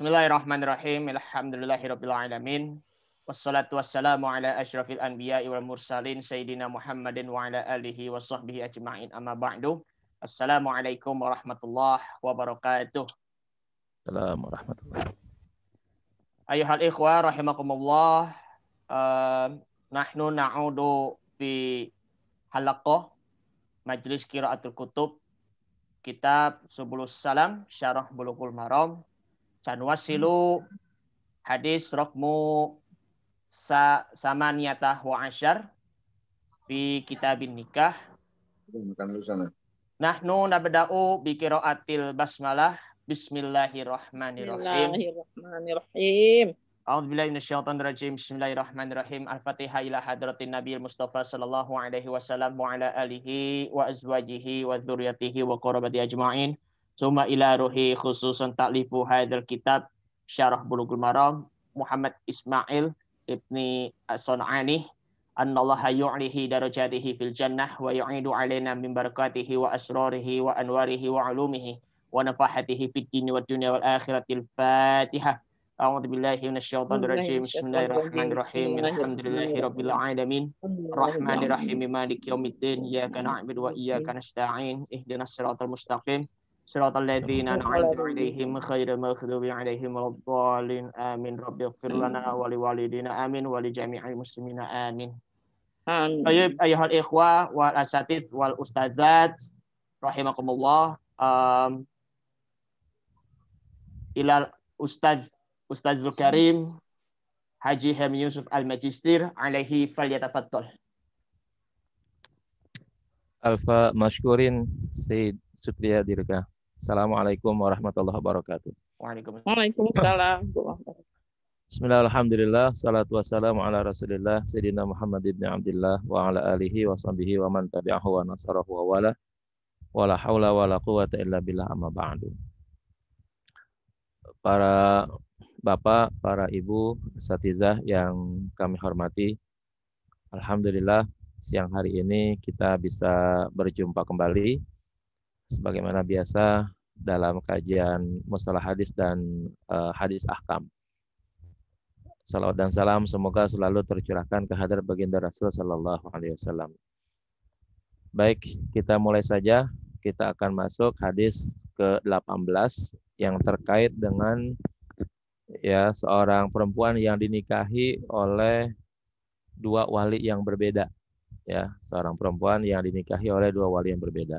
Bismillahirrahmanirrahim. Alhamdulillahirabbil alamin. Wassalatu wassalamu ala asyrafil anbiya'i wal mursalin sayyidina Muhammadin wa ala alihi wa sahbihi ajma'in. Amma ba'du. Assalamualaikum warahmatullahi wabarakatuh. Assalamualaikum warahmatullahi wabarakatuh. Ayuhal ikhwah rahimakumullah. Nahnu na'udu fi halaqah majlis qiraatul kutub kitab Subulus Salam Syarah Bulughul Maram. Sanwasilu hadis rokmu samaniyatah wa asyar fi kitabin nikah. Nahnu nabda'u bi qiraatil basmalah. Bismillahirrahmanirrahim. Bismillahirrahmanirrahim. A'udzubillahi minasyaitonir rajim. Bismillahirrahmanirrahim. Al-Fatihah ila hadratin Nabiyil Mustafa sallallahu alaihi wasallam wa ala alihi wa azwajihi wa dzurriyyatihi wa qarabati ajma'in. Summa ila ruhi khususan ta'lifu hadzal kitab Syarah Bulughul Maram Muhammad Ismail ibni As-Sun'ani annallaha yu'lihi darajatihi fil jannah wa yu'idu alaina min barakatihi wa asrarihi wa anwarihi wa ulumihi wa nafahatihi fid dini wad dunya wal akhiratil Fatihah. A'udzu billahi minasyaitonir rajim. Bismillahirrahmanirrahim. Alhamdulillahirabbil alamin. Arrahmanir rahim. Maliki yaumiddin. Iyyaka na'budu wa iyyaka nasta'in. Ihdinas siratal mustaqim. Siratal ladzina an'amta 'alaihim ghairil maghdubi 'alaihim waladdallin. Amin. Rabbighfir lana wa liwalidina amin wa li jami'il muslimina amin. Amin. Ayyuhal ikhwah wal asatidz wal ustadzat rahimakumullah. Ilal Ustadzul Karim Haji Helmi Yusuf Al-Majistir alaihi falyatafaddal. Alfa Mashkurin Sayyid Sutriya Dirga. Assalamualaikum warahmatullahi wabarakatuh. Waalaikumsalam. Bismillah, alhamdulillah, salatu wassalamu ala rasulillah Sayyidina Muhammad ibn Abdillah wa ala alihi wa sahbihi wa man tabi'ahu wa nasarahu wa wala wa la hawla wa la quwata illa billah amma ba'du. Para bapak, para ibu, asatizah yang kami hormati, alhamdulillah siang hari ini kita bisa berjumpa kembali sebagaimana biasa dalam kajian mustalah hadis dan hadis ahkam. Salawat dan salam semoga selalu tercurahkan ke hadrat baginda Rasul sallallahu alaihi wasallam. Baik, kita mulai saja. Kita akan masuk hadis ke-18 yang terkait dengan seorang perempuan yang dinikahi oleh dua wali yang berbeda. Seorang perempuan yang dinikahi oleh dua wali yang berbeda.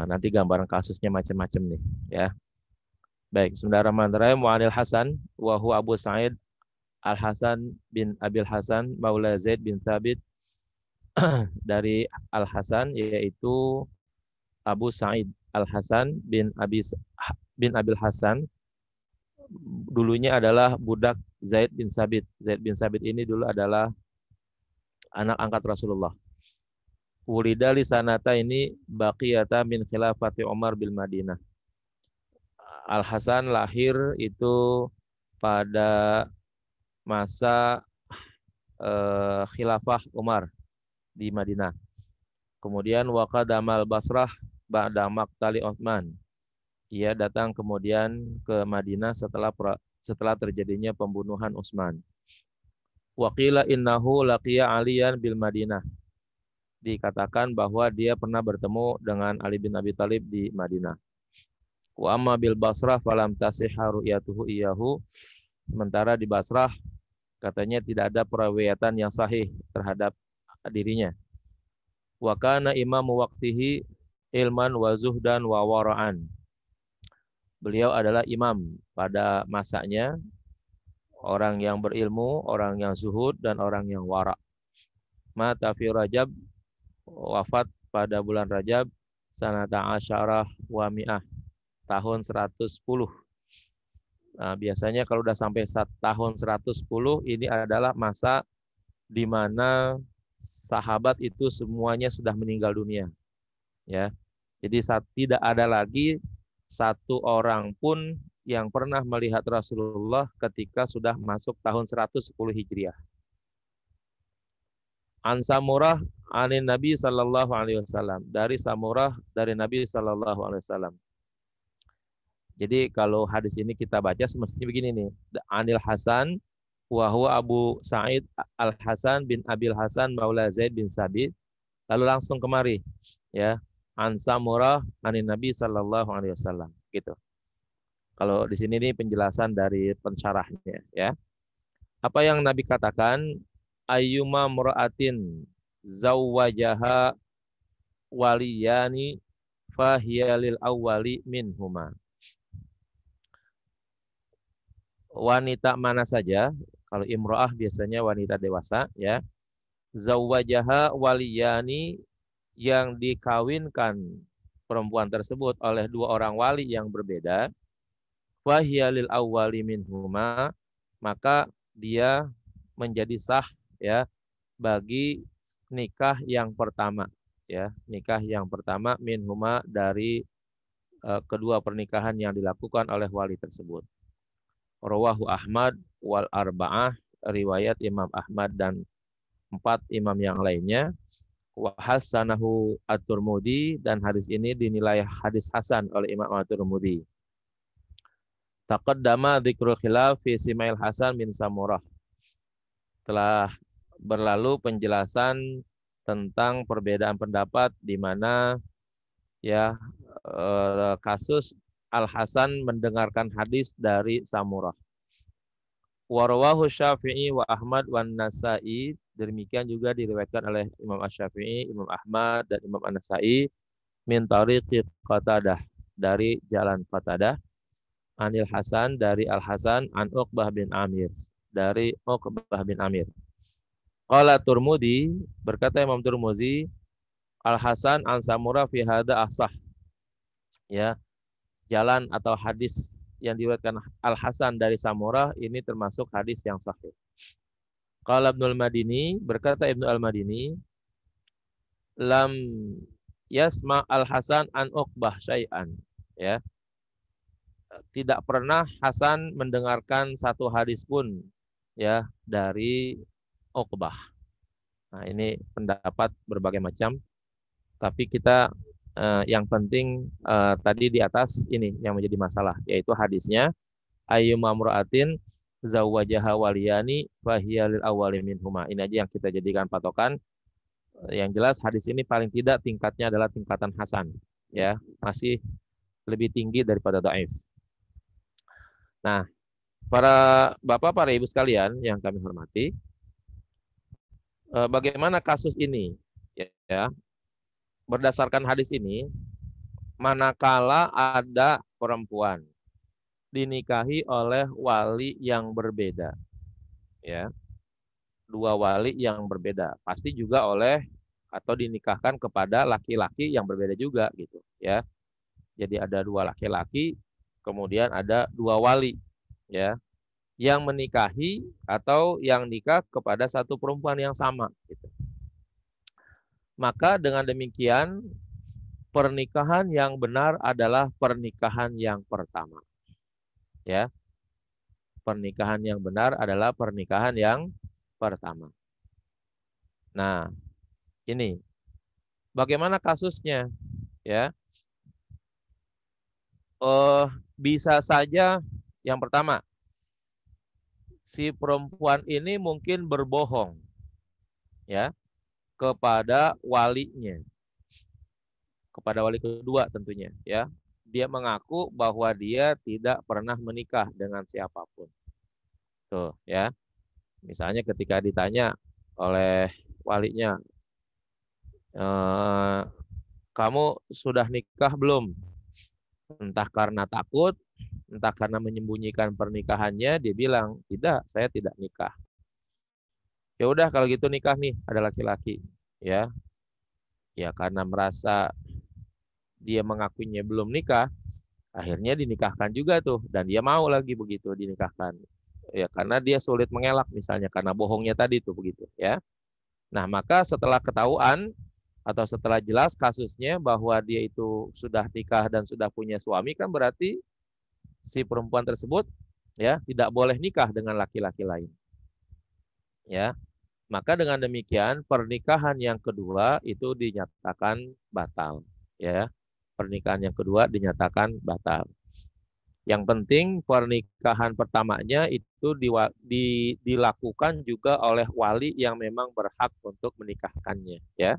Nanti gambaran kasusnya macam-macam nih, ya. Baik, bismillahirrahmanirrahim. Wa anil Hasan wa huwa Abu Sa'id Al-Hasan bin Abil Hasan Maula Zaid bin Thabit. Dari Al-Hasan yaitu Abu Sa'id Al-Hasan bin Abil Hasan. Dulunya adalah budak Zaid bin Sabit. Zaid bin Sabit ini dulu adalah anak angkat Rasulullah. Wulida li sanata ini baqiyata min khilafati Umar bil Madinah. Al-Hasan lahir itu pada masa khilafah Umar di Madinah. Kemudian waqadamal Basrah ba'da maqtali Utsman. Ia datang kemudian ke Madinah setelah terjadinya pembunuhan Utsman. Waqila innahu laqiya Aliyan bil Madinah. Dikatakan bahwa dia pernah bertemu dengan Ali bin Abi Thalib di Madinah. Wa amma bil Basrah falam tasihha ru'yatuhu iyahu. Sementara di Basrah katanya tidak ada periwayatan yang sahih terhadap dirinya. Wa kana imamu waqtihi ilman wa zuhdan wa wara'an. Beliau adalah imam pada masanya, orang yang berilmu, orang yang zuhud dan orang yang wara'. Mata fi Rajab, wafat pada bulan Rajab sanata asyarah wa mi'ah, tahun 110. Nah, biasanya kalau udah sampai tahun 110 ini adalah masa di mana sahabat itu semuanya sudah meninggal dunia. Ya. Jadi tidak ada lagi satu orang pun yang pernah melihat Rasulullah ketika sudah masuk tahun 110 Hijriah. An Samurah anin Nabi sallallahu alaihi wasallam. Dari Samurah dari Nabi sallallahu alaihi wasallam. Jadi kalau hadis ini kita baca semestinya begini nih. Anil Hasan wa huwa Abu Sa'id Al-Hasan bin Abil Hasan Maula Zaid bin Sabit. Lalu langsung kemari ya. An Samurah anin Nabi sallallahu alaihi wasallam gitu. Kalau di sini nih penjelasan dari pensyarahnya ya. Apa yang Nabi katakan, ayyuma mura'atin zawwajaha waliyani fahiya lil awwali minhuma. Wanita mana saja, kalau imro'ah biasanya wanita dewasa ya. Zawwajaha waliyani, yang dikawinkan perempuan tersebut oleh dua orang wali yang berbeda, fahiya lil awwali minhuma, maka dia menjadi sah ya bagi nikah yang pertama ya, nikah yang pertama minhuma dari kedua pernikahan yang dilakukan oleh wali tersebut. Rawahu Ahmad wal arba'ah, riwayat Imam Ahmad dan 4 imam yang lainnya. Wa hasanahu at-Tirmidzi, dan hadis ini dinilai hadis hasan oleh Imam at-Tirmidzi. Taqaddama dzikrul khilaf fi Simail Hasan bin Samurah. Telah berlalu penjelasan tentang perbedaan pendapat di mana ya kasus Al-Hasan mendengarkan hadis dari Samurah. Warawahu Syafi'i wa Ahmad wa Nasa'i, demikian juga diriwayatkan oleh Imam Asy-Syafi'i, Imam Ahmad dan Imam An-Nasa'i min tariqi Qatadah, dari jalan Qatadah, Anil Hasan, dari Al-Hasan, an Uqbah bin Amir, dari Uqbah bin Amir. Qala Tirmidzi, berkata Imam Tirmidzi, Al-Hasan an Samurah fi hadza asah. Ya, jalan atau hadis yang diriwayatkan Al-Hasan dari Samurah ini termasuk hadis yang sahih. Qala Ibnu Al-Madini, berkata Ibnu Al-Madini, lam yasma Al-Hasan an Uqbah syai'an. Ya. Tidak pernah Hasan mendengarkan satu hadis pun ya dari Uqbah. Nah, ini pendapat berbagai macam. Tapi kita yang penting tadi di atas ini yang menjadi masalah, yaitu hadisnya ayyuma mra'atin zawwajaha waliyani fahiya lil awwali minhuma. Ini aja yang kita jadikan patokan. Yang jelas hadis ini paling tidak tingkatnya adalah tingkatan hasan, ya, masih lebih tinggi daripada dhaif. Nah, para bapak, para ibu sekalian yang kami hormati, bagaimana kasus ini? Ya, berdasarkan hadis ini, manakala ada perempuan dinikahi oleh wali yang berbeda, ya, dua wali yang berbeda, pasti juga oleh atau dinikahkan kepada laki-laki yang berbeda juga, gitu, ya. Jadi ada dua laki-laki, kemudian ada dua wali, ya, yang menikahi atau yang nikah kepada satu perempuan yang sama, gitu. Maka dengan demikian pernikahan yang benar adalah pernikahan yang pertama. Ya. Pernikahan yang benar adalah pernikahan yang pertama. Nah, ini bagaimana kasusnya? Ya. Bisa saja yang pertama, si perempuan ini mungkin berbohong, ya, kepada walinya, kepada wali kedua tentunya, ya. Dia mengaku bahwa dia tidak pernah menikah dengan siapapun. Tuh, ya. Misalnya ketika ditanya oleh walinya, kamu sudah nikah belum? Entah karena takut, entah karena menyembunyikan pernikahannya, dia bilang, tidak, saya tidak nikah. Ya udah kalau gitu nikah nih, ada laki-laki, ya. Ya karena merasa dia mengakuinya belum nikah, akhirnya dinikahkan juga tuh, dan dia mau lagi begitu dinikahkan. Ya karena dia sulit mengelak misalnya karena bohongnya tadi tuh begitu, ya. Nah, maka setelah ketahuan atau setelah jelas kasusnya bahwa dia itu sudah nikah dan sudah punya suami, kan berarti si perempuan tersebut ya tidak boleh nikah dengan laki-laki lain. Ya. Maka dengan demikian pernikahan yang kedua itu dinyatakan batal, ya. Pernikahan yang kedua dinyatakan batal. Yang penting pernikahan pertamanya itu dilakukan juga oleh wali yang memang berhak untuk menikahkannya, ya.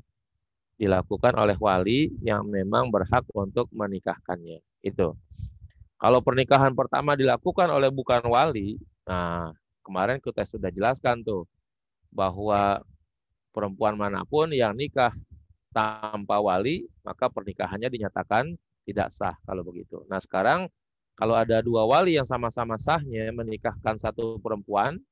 Dilakukan oleh wali yang memang berhak untuk menikahkannya. Itu. Kalau pernikahan pertama dilakukan oleh bukan wali, nah kemarin kita sudah jelaskan tuh bahwa perempuan manapun yang nikah tanpa wali, maka pernikahannya dinyatakan tidak sah kalau begitu. Nah sekarang kalau ada dua wali yang sama-sama sahnya menikahkan satu perempuan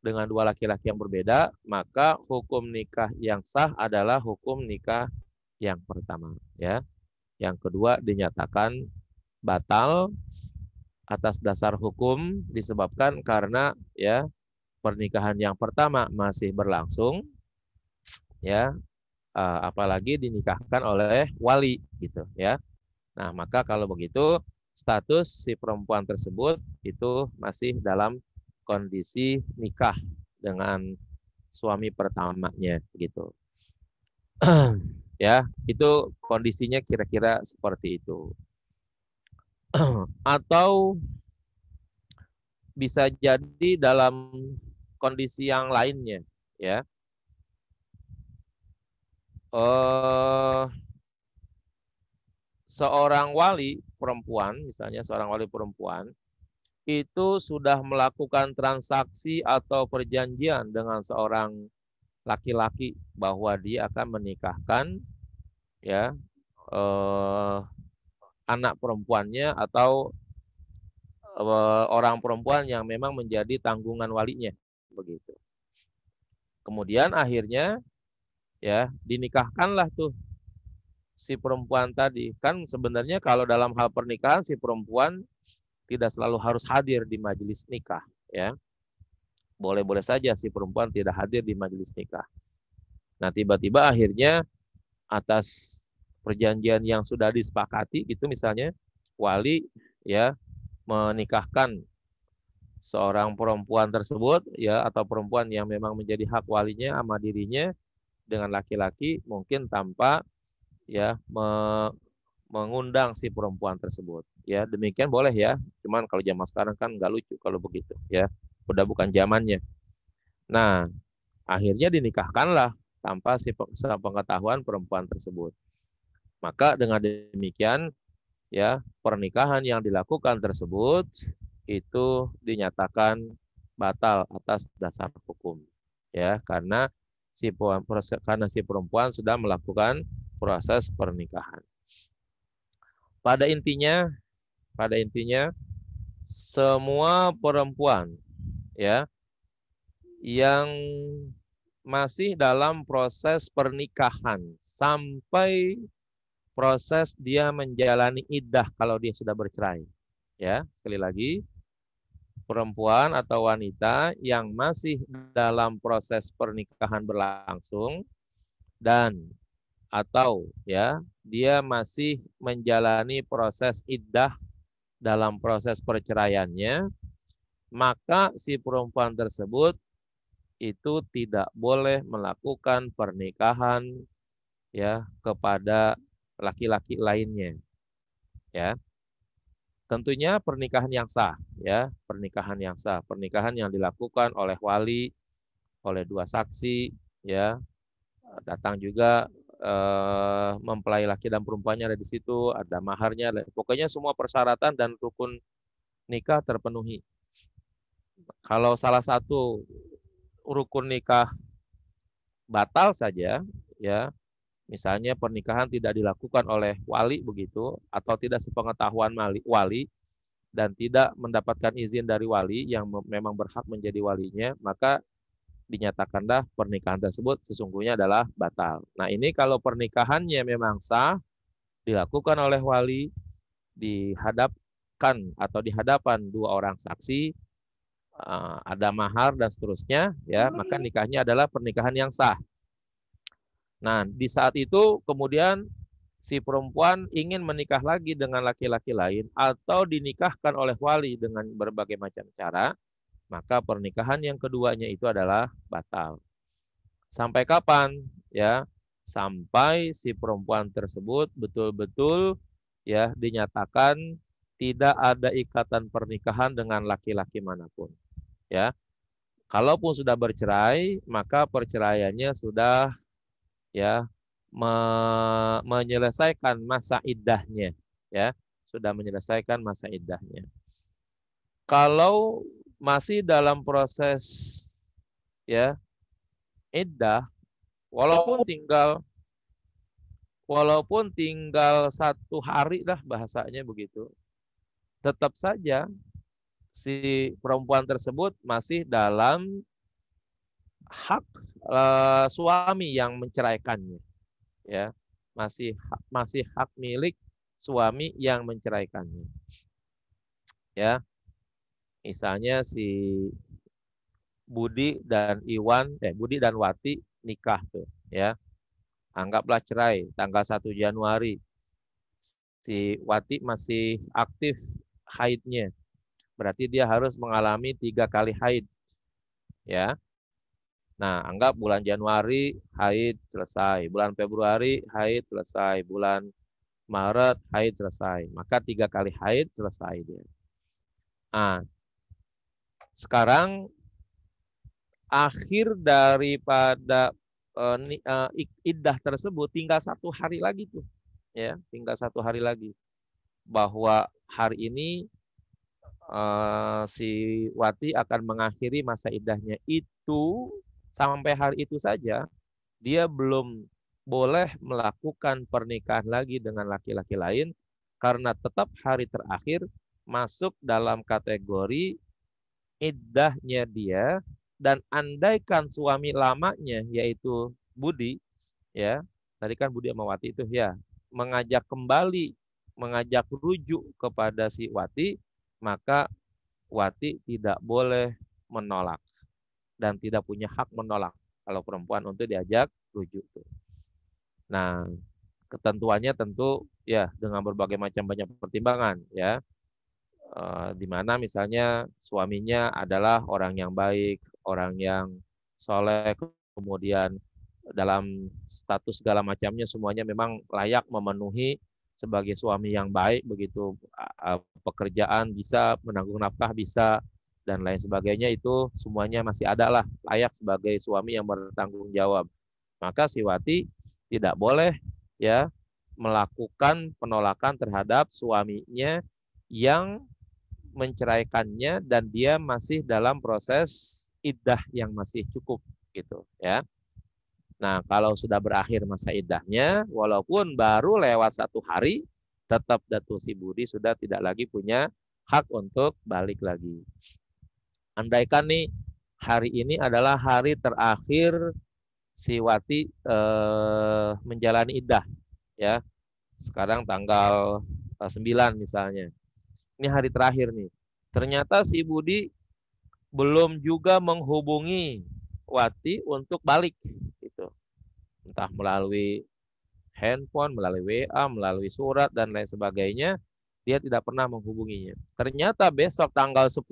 dengan dua laki-laki yang berbeda, maka hukum nikah yang sah adalah hukum nikah yang pertama, ya. Yang kedua dinyatakan batal atas dasar hukum disebabkan karena ya pernikahan yang pertama masih berlangsung, ya, apalagi dinikahkan oleh wali gitu, ya. Nah, maka kalau begitu status si perempuan tersebut itu masih dalam kondisi nikah dengan suami pertamanya gitu. Ya, itu kondisinya kira-kira seperti itu. Atau bisa jadi dalam kondisi yang lainnya, ya. Seorang wali perempuan, misalnya seorang wali perempuan, itu sudah melakukan transaksi atau perjanjian dengan seorang laki-laki bahwa dia akan menikahkan, ya, anak perempuannya atau orang perempuan yang memang menjadi tanggungan walinya, begitu. Kemudian akhirnya ya dinikahkanlah tuh si perempuan tadi. Kan sebenarnya kalau dalam hal pernikahan si perempuan tidak selalu harus hadir di majelis nikah, ya. Boleh-boleh saja si perempuan tidak hadir di majelis nikah. Nah, tiba-tiba akhirnya atas perjanjian yang sudah disepakati gitu misalnya wali ya menikahkan seorang perempuan tersebut ya atau perempuan yang memang menjadi hak walinya sama dirinya dengan laki-laki mungkin tanpa ya mengundang si perempuan tersebut. Ya, demikian boleh ya. Cuman kalau zaman sekarang kan nggak lucu kalau begitu ya. Udah bukan zamannya. Nah, akhirnya dinikahkanlah tanpa sepengetahuan perempuan tersebut. Maka dengan demikian ya, pernikahan yang dilakukan tersebut itu dinyatakan batal atas dasar hukum. Ya, karena si perempuan sudah melakukan proses pernikahan. Pada intinya semua perempuan ya yang masih dalam proses pernikahan sampai proses dia menjalani iddah kalau dia sudah bercerai. Ya, sekali lagi perempuan atau wanita yang masih dalam proses pernikahan berlangsung dan atau ya dia masih menjalani proses iddah dalam proses perceraiannya, maka si perempuan tersebut itu tidak boleh melakukan pernikahan ya kepada laki-laki lainnya. Ya. Tentunya pernikahan yang sah, ya, pernikahan yang sah, pernikahan yang dilakukan oleh wali, oleh dua saksi, ya, datang juga mempelai laki dan perempuannya ada di situ, ada maharnya, pokoknya semua persyaratan dan rukun nikah terpenuhi. Kalau salah satu rukun nikah batal saja, ya, misalnya pernikahan tidak dilakukan oleh wali begitu, atau tidak sepengetahuan wali dan tidak mendapatkan izin dari wali yang memang berhak menjadi walinya, maka dinyatakanlah pernikahan tersebut sesungguhnya adalah batal. Nah ini kalau pernikahannya memang sah, dilakukan oleh wali, dihadapkan atau di hadapan dua orang saksi, ada mahar dan seterusnya, ya maka nikahnya adalah pernikahan yang sah. Nah di saat itu kemudian si perempuan ingin menikah lagi dengan laki-laki lain atau dinikahkan oleh wali dengan berbagai macam cara, maka pernikahan yang keduanya itu adalah batal. Sampai kapan? Ya, sampai si perempuan tersebut betul-betul ya dinyatakan tidak ada ikatan pernikahan dengan laki-laki manapun. Ya, kalaupun sudah bercerai, maka perceraiannya sudah ya menyelesaikan masa iddahnya. Ya, sudah menyelesaikan masa iddahnya. Kalau masih dalam proses ya iddah, walaupun tinggal 1 hari lah bahasanya begitu, tetap saja si perempuan tersebut masih dalam hak suami yang menceraikannya, ya, masih hak milik suami yang menceraikannya, ya. Misalnya si Budi dan Wati nikah tuh, ya. Anggaplah cerai tanggal 1 Januari. Si Wati masih aktif haidnya. Berarti dia harus mengalami 3 kali haid. Ya. Nah, anggap bulan Januari haid selesai, bulan Februari haid selesai, bulan Maret haid selesai. Maka 3 kali haid selesai dia. Nah, sekarang akhir daripada iddah tersebut tinggal 1 hari lagi tuh, ya, tinggal 1 hari lagi. Bahwa hari ini si Wati akan mengakhiri masa iddahnya itu, sampai hari itu saja dia belum boleh melakukan pernikahan lagi dengan laki-laki lain karena tetap hari terakhir masuk dalam kategori iddahnya dia. Dan andaikan suami lamanya yaitu Budi, ya, tadi kan Budi sama Wati itu ya, mengajak rujuk kepada si Wati, maka Wati tidak boleh menolak dan tidak punya hak menolak kalau perempuan untuk diajak rujuk. Nah, ketentuannya tentu ya dengan berbagai macam banyak pertimbangan, ya. Di mana misalnya suaminya adalah orang yang baik, orang yang soleh, kemudian dalam status segala macamnya semuanya memang layak memenuhi sebagai suami yang baik, begitu pekerjaan bisa, menanggung nafkah bisa, dan lain sebagainya, itu semuanya masih ada lah, layak sebagai suami yang bertanggung jawab. Maka si Wati tidak boleh ya melakukan penolakan terhadap suaminya yang menceraikannya dan dia masih dalam proses iddah yang masih cukup gitu, ya. Nah, kalau sudah berakhir masa iddahnya, walaupun baru lewat 1 hari, tetap Datu si Budi sudah tidak lagi punya hak untuk balik lagi. Andaikan nih hari ini adalah hari terakhir si Wati menjalani iddah, ya. Sekarang tanggal 9 misalnya. Ini hari terakhir nih. Ternyata si Budi belum juga menghubungi Wati untuk balik gitu. Entah melalui handphone, melalui WA, melalui surat dan lain sebagainya, dia tidak pernah menghubunginya. Ternyata besok tanggal 10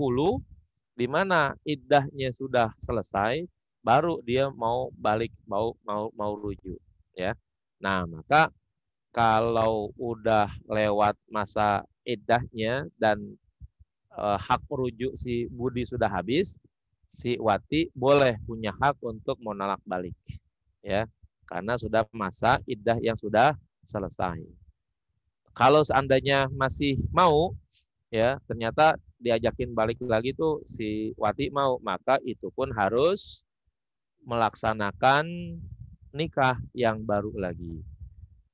di mana iddahnya sudah selesai, baru dia mau balik, mau rujuk, ya. Nah, maka kalau udah lewat masa iddahnya dan hak rujuk si Budi sudah habis, si Wati boleh punya hak untuk menolak balik, ya, karena sudah masa iddah yang sudah selesai. Kalau seandainya masih mau, ya, ternyata diajakin balik lagi tuh si Wati mau, maka itu pun harus melaksanakan nikah yang baru lagi.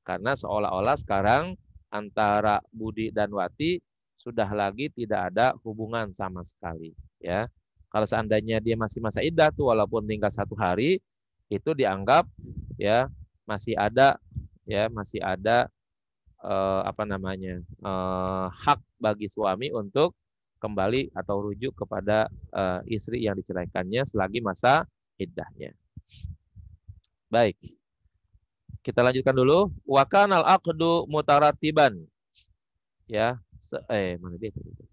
Karena seolah-olah sekarang antara Budi dan Wati sudah lagi tidak ada hubungan sama sekali, ya. Kalau seandainya dia masih masa iddah tuh, walaupun tinggal 1 hari, itu dianggap ya masih ada hak bagi suami untuk kembali atau rujuk kepada istri yang diceraikannya selagi masa iddahnya. Baik. Kita lanjutkan dulu. Wa kanal aqdu mutaratiban. Ya, mana dia itu?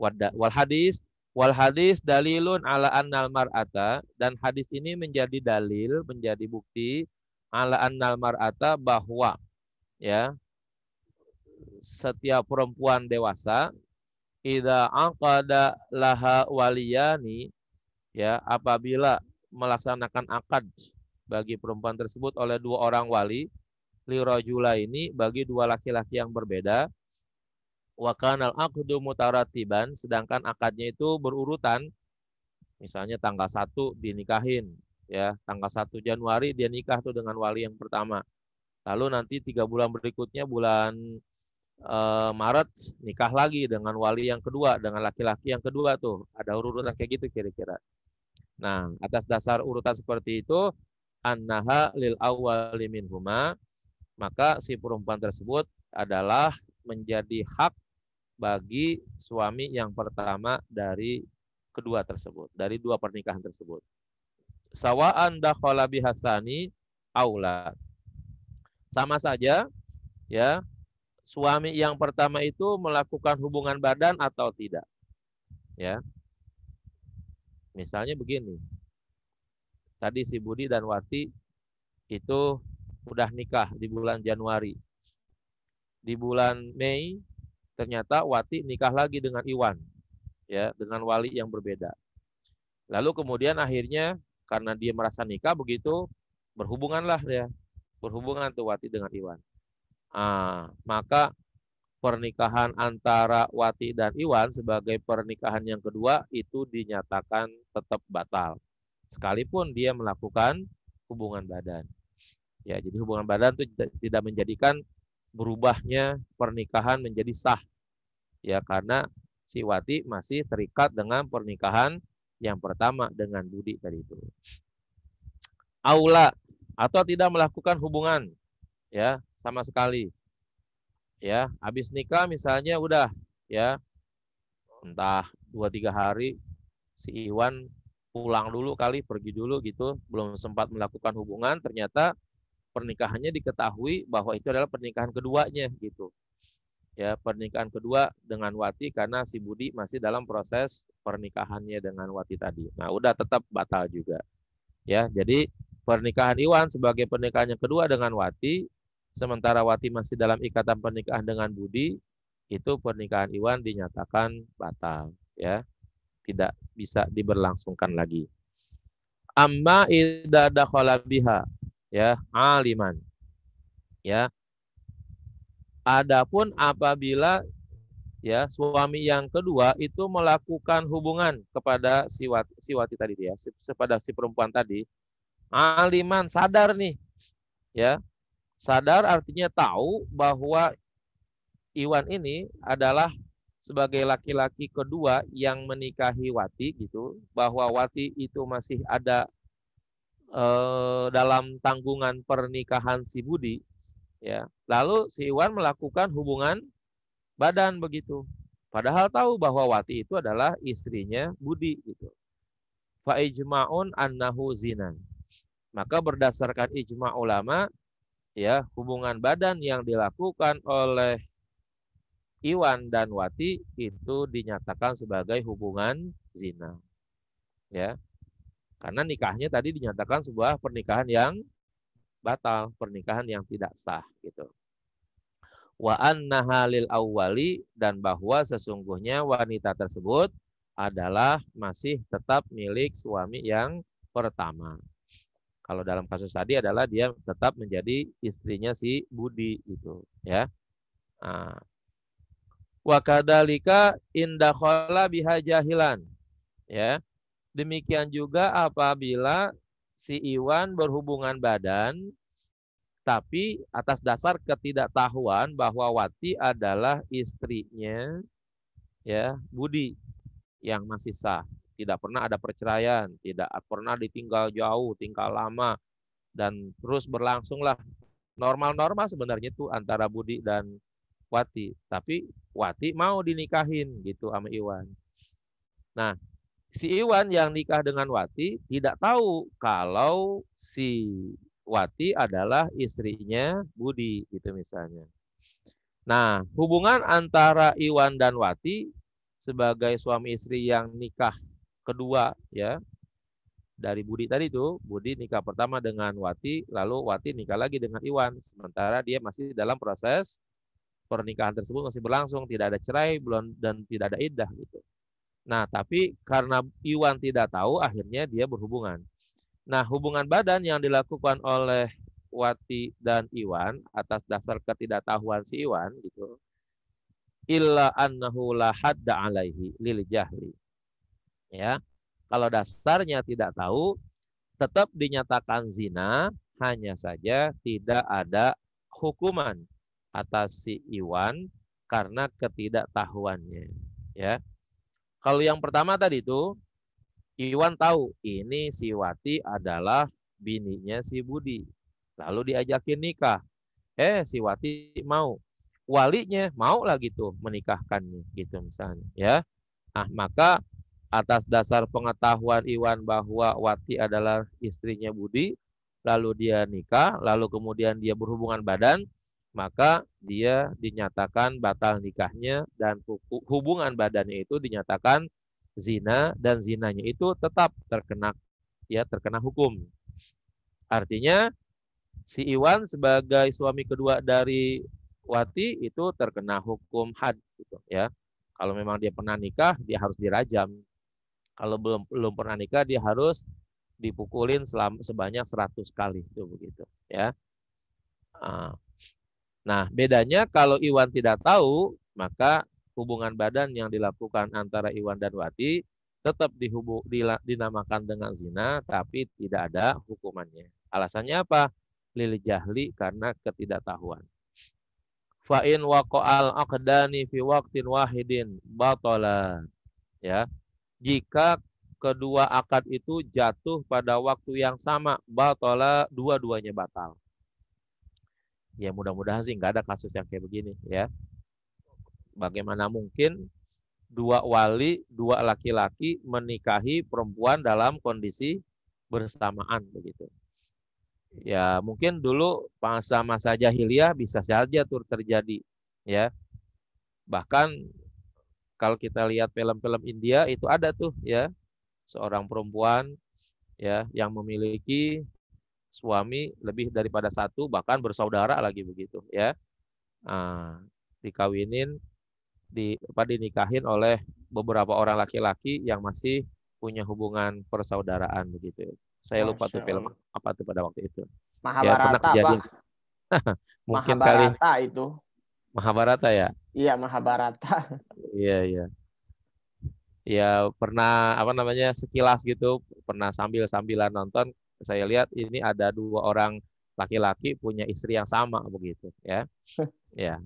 Wal hadis dalilun ala annal mar'ata, dan hadis ini menjadi dalil, menjadi bukti ala annal mar'ata bahwa ya setiap perempuan dewasa idza aqada laha waliyani, ya, apabila melaksanakan akad bagi perempuan tersebut oleh dua orang wali, lirajulaini, bagi dua laki-laki yang berbeda, wa kanal aqdu mutaratiban, sedangkan akadnya itu berurutan, misalnya tanggal 1 dinikahin, ya, tanggal 1 Januari dia nikah tuh dengan wali yang pertama. Lalu nanti 3 bulan berikutnya bulan Maret nikah lagi dengan wali yang kedua, dengan laki-laki yang kedua tuh. Ada urutan kayak gitu kira-kira. Nah, atas dasar urutan seperti itu, annaha lil awwali minhuma, maka si perempuan tersebut adalah menjadi hak bagi suami yang pertama dari kedua tersebut, dari dua pernikahan tersebut. Sawa'an dakhala bihasani aula. Sama saja, ya, suami yang pertama itu melakukan hubungan badan atau tidak. Ya. Misalnya begini. Tadi si Budi dan Wati itu udah nikah di bulan Januari. Di bulan Mei ternyata Wati nikah lagi dengan Iwan, ya, dengan wali yang berbeda. Lalu kemudian akhirnya karena dia merasa nikah begitu, berhubunganlah dia. Berhubungan tuh Wati dengan Iwan. Maka pernikahan antara Wati dan Iwan sebagai pernikahan yang kedua itu dinyatakan tetap batal. Sekalipun dia melakukan hubungan badan. Ya, jadi hubungan badan itu tidak menjadikan berubahnya pernikahan menjadi sah. Ya, karena si Wati masih terikat dengan pernikahan yang pertama dengan Budi tadi itu. Aula, atau tidak melakukan hubungan, ya, sama sekali. Ya, habis nikah misalnya udah, ya, entah 2-3 hari si Iwan pulang dulu kali, pergi dulu gitu, belum sempat melakukan hubungan, ternyata pernikahannya diketahui bahwa itu adalah pernikahan keduanya gitu. Ya, pernikahan kedua dengan Wati karena si Budi masih dalam proses pernikahannya dengan Wati tadi. Nah, udah tetap batal juga. Ya, jadi pernikahan Iwan sebagai pernikahan yang kedua dengan Wati, sementara Wati masih dalam ikatan pernikahan dengan Budi, itu pernikahan Iwan dinyatakan batal, ya. Tidak bisa diberlangsungkan lagi. Amma idza dakhala biha, ya, aliman. Ya. Adapun apabila, ya, suami yang kedua itu melakukan hubungan kepada si Wati tadi, ya, kepada si perempuan tadi, aliman, sadar nih, ya, sadar artinya tahu bahwa Iwan ini adalah sebagai laki-laki kedua yang menikahi Wati gitu, bahwa Wati itu masih ada dalam tanggungan pernikahan si Budi, ya. Lalu si Iwan melakukan hubungan badan begitu. Padahal tahu bahwa Wati itu adalah istrinya Budi gitu. Fa ijma'un annahu zinan. Maka berdasarkan ijma' ulama, ya, hubungan badan yang dilakukan oleh Iwan dan Wati itu dinyatakan sebagai hubungan zina. Ya. Karena nikahnya tadi dinyatakan sebuah pernikahan yang batal, pernikahan yang tidak sah gitu. Wa annaha lil awwali, dan bahwa sesungguhnya wanita tersebut adalah masih tetap milik suami yang pertama. Kalau dalam kasus tadi adalah dia tetap menjadi istrinya si Budi itu, ya. Wa kadzalika indakhala biha jahilan, ya. Demikian juga apabila si Iwan berhubungan badan tapi atas dasar ketidaktahuan bahwa Wati adalah istrinya, ya, Budi yang masih sah, tidak pernah ada perceraian, tidak pernah ditinggal jauh, tinggal lama, dan terus berlangsunglah normal-normal sebenarnya itu antara Budi dan Wati, tapi Wati mau dinikahin gitu sama Iwan. Nah, si Iwan yang nikah dengan Wati tidak tahu kalau si Wati adalah istrinya Budi gitu misalnya. Nah, hubungan antara Iwan dan Wati sebagai suami istri yang nikah kedua, ya, dari Budi tadi itu, Budi nikah pertama dengan Wati, lalu Wati nikah lagi dengan Iwan, sementara dia masih dalam proses pernikahan tersebut masih berlangsung, tidak ada cerai, belum, dan tidak ada iddah gitu. Nah, tapi karena Iwan tidak tahu, akhirnya dia berhubungan. Nah, hubungan badan yang dilakukan oleh Wati dan Iwan atas dasar ketidaktahuan si Iwan gitu. Illa annahu la hadda alaihi lil jahli. Ya. Kalau dasarnya tidak tahu, tetap dinyatakan zina, hanya saja tidak ada hukuman atas si Iwan karena ketidaktahuannya. Ya. Kalau yang pertama tadi itu, Iwan tahu ini si Wati adalah bininya si Budi. Lalu diajakin nikah. Si Wati mau. Walinya mau lah gitu menikahkannya gitu misalnya. Ya. Nah, maka atas dasar pengetahuan Iwan bahwa Wati adalah istrinya Budi, lalu dia nikah, lalu kemudian dia berhubungan badan, maka dia dinyatakan batal nikahnya dan hubungan badannya itu dinyatakan zina, dan zinanya itu tetap terkena hukum. Artinya si Iwan sebagai suami kedua dari Wati itu terkena hukum had gitu ya. Kalau memang dia pernah nikah, dia harus dirajam. Kalau belum pernah nikah, dia harus dipukulin sebanyak 100 kali itu begitu ya. Nah, bedanya kalau Iwan tidak tahu, maka hubungan badan yang dilakukan antara Iwan dan Wati tetap dinamakan dengan zina, tapi tidak ada hukumannya. Alasannya apa? Lil jahli, karena ketidaktahuan. Fa in waqa'al aqdani fi waqtin wahidin batala. Ya. Jika kedua akad itu jatuh pada waktu yang sama, batala, dua-duanya batal. Ya mudah-mudahan sih nggak ada kasus yang kayak begini ya. Bagaimana mungkin dua wali, dua laki-laki menikahi perempuan dalam kondisi bersamaan begitu. Ya mungkin dulu masa-masa jahiliyah bisa saja tuh terjadi ya. Bahkan kalau kita lihat film-film India itu ada tuh ya, seorang perempuan ya yang memiliki suami lebih daripada satu, bahkan bersaudara lagi begitu ya. Nah, dikawinin, dinikahin oleh beberapa orang laki-laki yang masih punya hubungan persaudaraan begitu. Saya lupa tuh Masya film Allah. apa tuh pada waktu itu. Ya pernah Mahabharata, kejadian. Pak. Mungkin kali Mahabharata itu. Mahabharata ya. Iya, Mahabharata. Iya iya. Ya pernah apa namanya sekilas gitu, pernah sambilan nonton, saya lihat ini ada dua orang laki-laki punya istri yang sama begitu ya. Ya.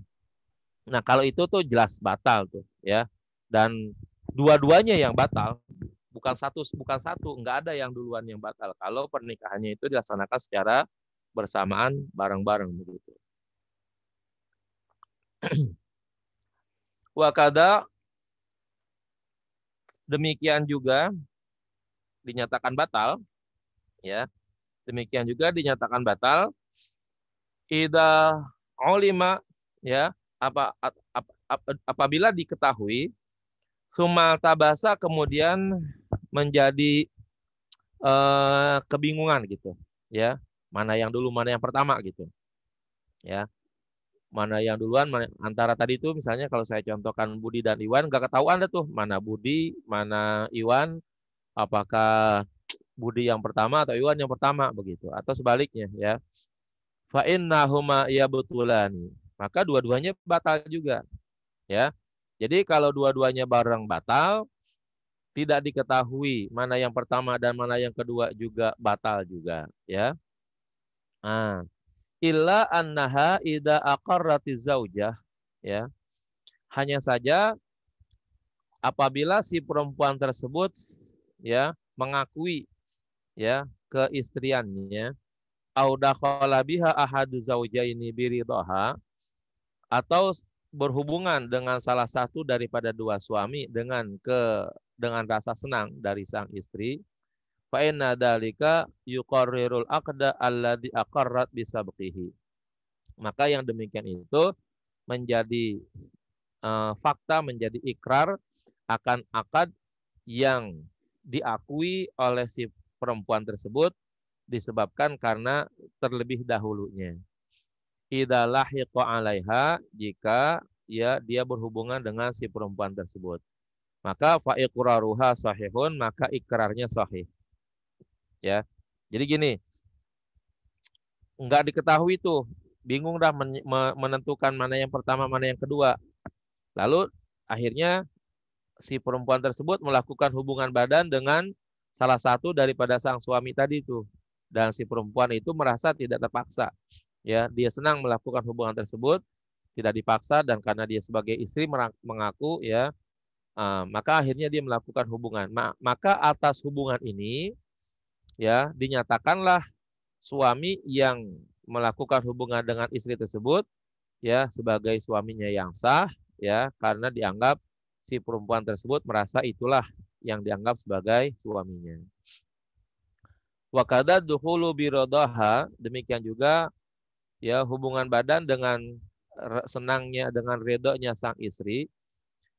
Nah, kalau itu tuh jelas batal tuh ya. Dan dua-duanya yang batal, bukan satu, enggak ada yang duluan yang batal kalau pernikahannya itu dilaksanakan secara bersamaan bareng-bareng begitu. Wakada, demikian juga dinyatakan batal ya. Demikian juga dinyatakan batal idza ulima ya, apabila diketahui sumal tabasa kemudian menjadi kebingungan gitu ya, mana yang dulu mana yang pertama gitu ya, mana yang duluan antara tadi itu misalnya kalau saya contohkan Budi dan Iwan, nggak ketahuan deh tuh mana Budi mana Iwan, apakah Budi yang pertama atau Iwan yang pertama begitu, atau sebaliknya ya. Fa innahuma yabtulani, maka dua-duanya batal juga ya. Jadi kalau dua-duanya bareng batal, tidak diketahui mana yang pertama dan mana yang kedua juga batal juga ya. Nah, illa annaha idza aqarratiz zaujah ya. Hanya saja apabila si perempuan tersebut ya mengakui ya keistriannya, au dakhala biha ahadu zaujaini biridhaha, atau berhubungan dengan salah satu daripada dua suami dengan rasa senang dari sang istri, fa inna dzalika yuqarrirul aqda alladzi aqarrat bisabqihi. Maka yang demikian itu menjadi fakta, menjadi ikrar akan akad yang diakui oleh si perempuan tersebut disebabkan karena terlebih dahulunya. idza lahiqa 'alaiha, jika ya dia berhubungan dengan si perempuan tersebut. Maka fa iqraruha sahihun, maka ikrarnya sahih. Ya. Jadi gini, enggak diketahui tuh, bingung dah menentukan mana yang pertama, mana yang kedua. Lalu akhirnya si perempuan tersebut melakukan hubungan badan dengan salah satu daripada sang suami tadi itu. Dan si perempuan itu merasa tidak terpaksa. Ya, dia senang melakukan hubungan tersebut, tidak dipaksa, dan karena dia sebagai istri mengaku ya, maka akhirnya dia melakukan hubungan. Maka atas hubungan ini ya dinyatakanlah suami yang melakukan hubungan dengan istri tersebut ya sebagai suaminya yang sah ya, karena dianggap si perempuan tersebut merasa itulah yang dianggap sebagai suaminya. Wa kadza dukhulu biradhaha, demikian juga ya hubungan badan dengan senangnya, dengan ridhonya sang istri.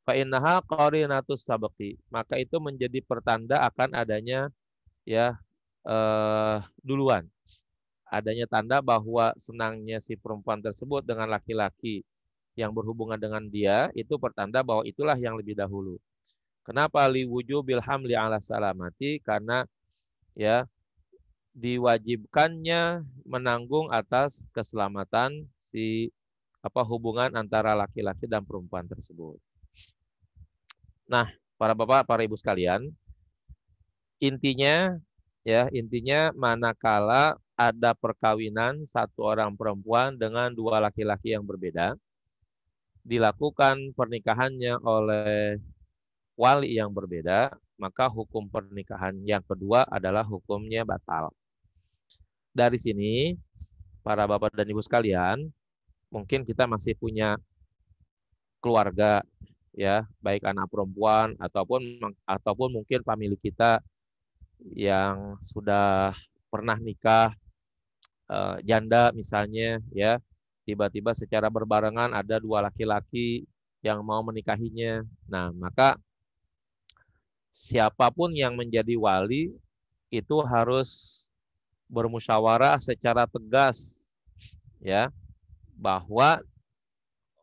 Fa innaha qarinatus sabqi, maka itu menjadi pertanda akan adanya ya duluan, adanya tanda bahwa senangnya si perempuan tersebut dengan laki-laki yang berhubungan dengan dia, itu pertanda bahwa itulah yang lebih dahulu. Kenapa? Liwujubil hamli ala salamati, karena ya diwajibkannya menanggung atas keselamatan si hubungan antara laki-laki dan perempuan tersebut. Nah, para bapak, para ibu sekalian, intinya manakala ada perkawinan satu orang perempuan dengan dua laki-laki yang berbeda, dilakukan pernikahannya oleh wali yang berbeda, maka hukum pernikahan yang kedua adalah hukumnya batal. Dari sini, para bapak dan ibu sekalian, mungkin kita masih punya keluarga, ya, baik anak perempuan ataupun mungkin famili kita yang sudah pernah nikah, janda misalnya, ya, tiba-tiba secara berbarengan ada dua laki-laki yang mau menikahinya. Nah, maka siapapun yang menjadi wali itu harus bermusyawarah secara tegas ya, bahwa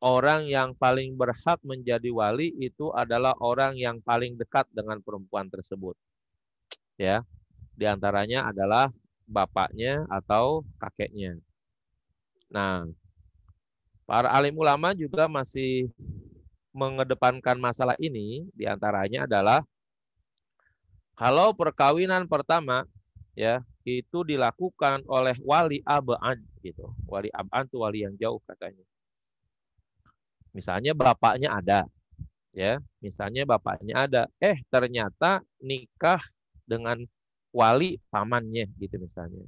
orang yang paling berhak menjadi wali itu adalah orang yang paling dekat dengan perempuan tersebut. Ya. Di antaranya adalah bapaknya atau kakeknya. Nah, para alim ulama juga masih mengedepankan masalah ini, di antaranya adalah kalau perkawinan pertama ya itu dilakukan oleh wali ab'ad gitu. Wali ab'ad itu wali yang jauh katanya. Misalnya bapaknya ada, ya. Misalnya bapaknya ada, ternyata nikah dengan wali pamannya gitu misalnya.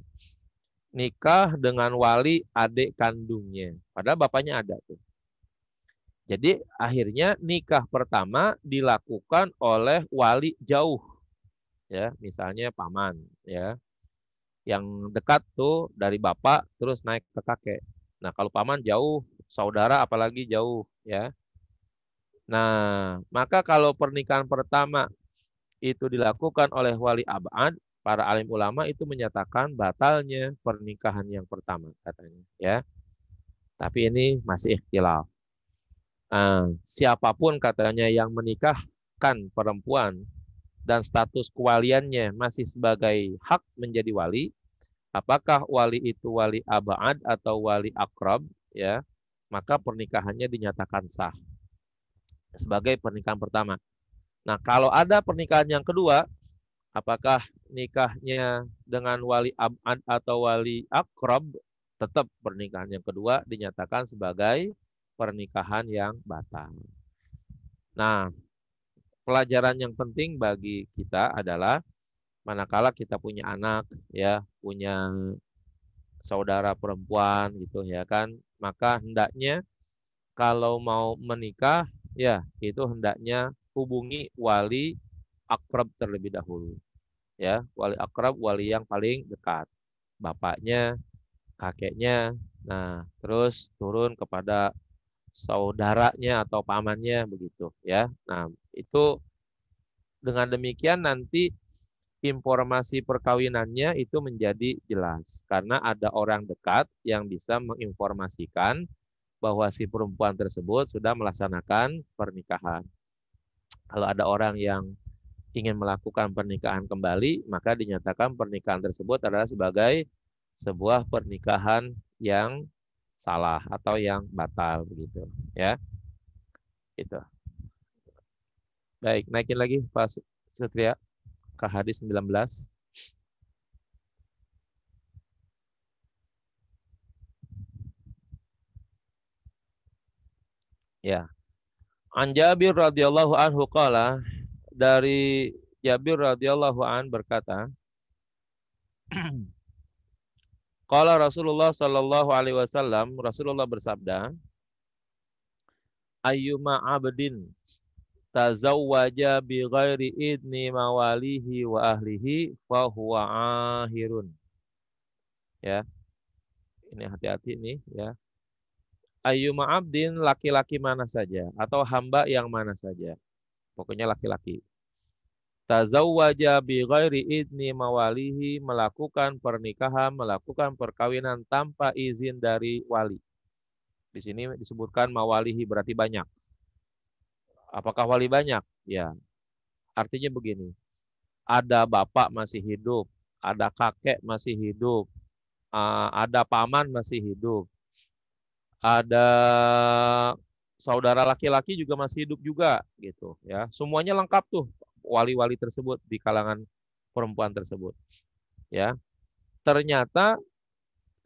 Nikah dengan wali adik kandungnya, padahal bapaknya ada tuh. Jadi akhirnya nikah pertama dilakukan oleh wali jauh, ya, misalnya paman, ya. Yang dekat tuh dari bapak terus naik ke kakek. Nah, kalau paman jauh, saudara apalagi jauh, ya. Nah, maka kalau pernikahan pertama itu dilakukan oleh wali ab'ad, para alim ulama itu menyatakan batalnya pernikahan yang pertama katanya, ya. Tapi ini masih ikhtilaf. Siapapun katanya yang menikahkan perempuan dan status kewaliannya masih sebagai hak menjadi wali, apakah wali itu wali ab'ad atau wali akrab, ya, maka pernikahannya dinyatakan sah sebagai pernikahan pertama. Nah, kalau ada pernikahan yang kedua, apakah nikahnya dengan wali ab'ad atau wali akrab, tetap pernikahan yang kedua dinyatakan sebagai pernikahan yang batal. Nah, pelajaran yang penting bagi kita adalah manakala kita punya anak, ya, punya saudara perempuan gitu ya kan, maka hendaknya kalau mau menikah ya itu hendaknya hubungi wali akrab terlebih dahulu. Ya, wali akrab, wali yang paling dekat. Bapaknya, kakeknya, nah terus turun kepada saudaranya atau pamannya begitu ya. Nah, itu dengan demikian nanti informasi perkawinannya itu menjadi jelas. Karena ada orang dekat yang bisa menginformasikan bahwa si perempuan tersebut sudah melaksanakan pernikahan. Kalau ada orang yang ingin melakukan pernikahan kembali, maka dinyatakan pernikahan tersebut adalah sebagai sebuah pernikahan yang salah atau yang batal begitu, ya. Itu. Baik, naikin lagi Pak Satria ke hadis 19. Ya. An Jabir radhiyallahu anhu qala, dari Jabir radhiyallahu an berkata, qala Rasulullah sallallahu alaihi wasallam, Rasulullah bersabda, ayyuma abdin tazawwaja bi ghairi idni mawalihi wa ahlihi fa huwa ahirun. Ya. Ini hati-hati nih, ya. Ayyuma abdin, laki-laki mana saja atau hamba yang mana saja. Pokoknya laki-laki. Tazawwaja bi ghairi idni mawalihi, melakukan pernikahan, melakukan perkawinan tanpa izin dari wali. Di sini disebutkan mawalihi berarti banyak. Apakah wali banyak? Ya. Artinya begini. Ada bapak masih hidup, ada kakek masih hidup, ada paman masih hidup, ada saudara laki-laki juga masih hidup juga gitu ya. Semuanya lengkap tuh wali-wali tersebut di kalangan perempuan tersebut. Ya. Ternyata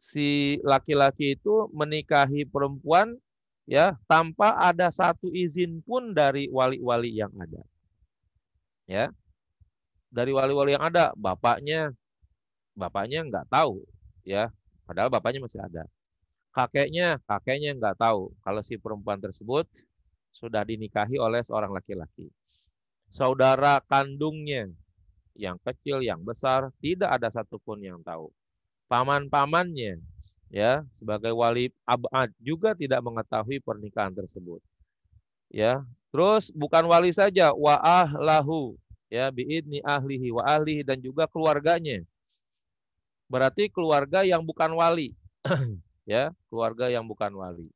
si laki-laki itu menikahi perempuan ya tanpa ada satu izin pun dari wali-wali yang ada. Ya. Dari wali-wali yang ada, bapaknya nggak tahu ya. Padahal bapaknya masih ada. Kakeknya nggak tahu kalau si perempuan tersebut sudah dinikahi oleh seorang laki-laki. Saudara kandungnya, yang kecil, yang besar, tidak ada satupun yang tahu. Paman-pamannya, ya, sebagai wali abad juga tidak mengetahui pernikahan tersebut. Ya, terus bukan wali saja, wa ahlahu, ya, biidni ahlihi wa ahlihi, dan juga keluarganya. Berarti keluarga yang bukan wali. Ya, keluarga yang bukan wali.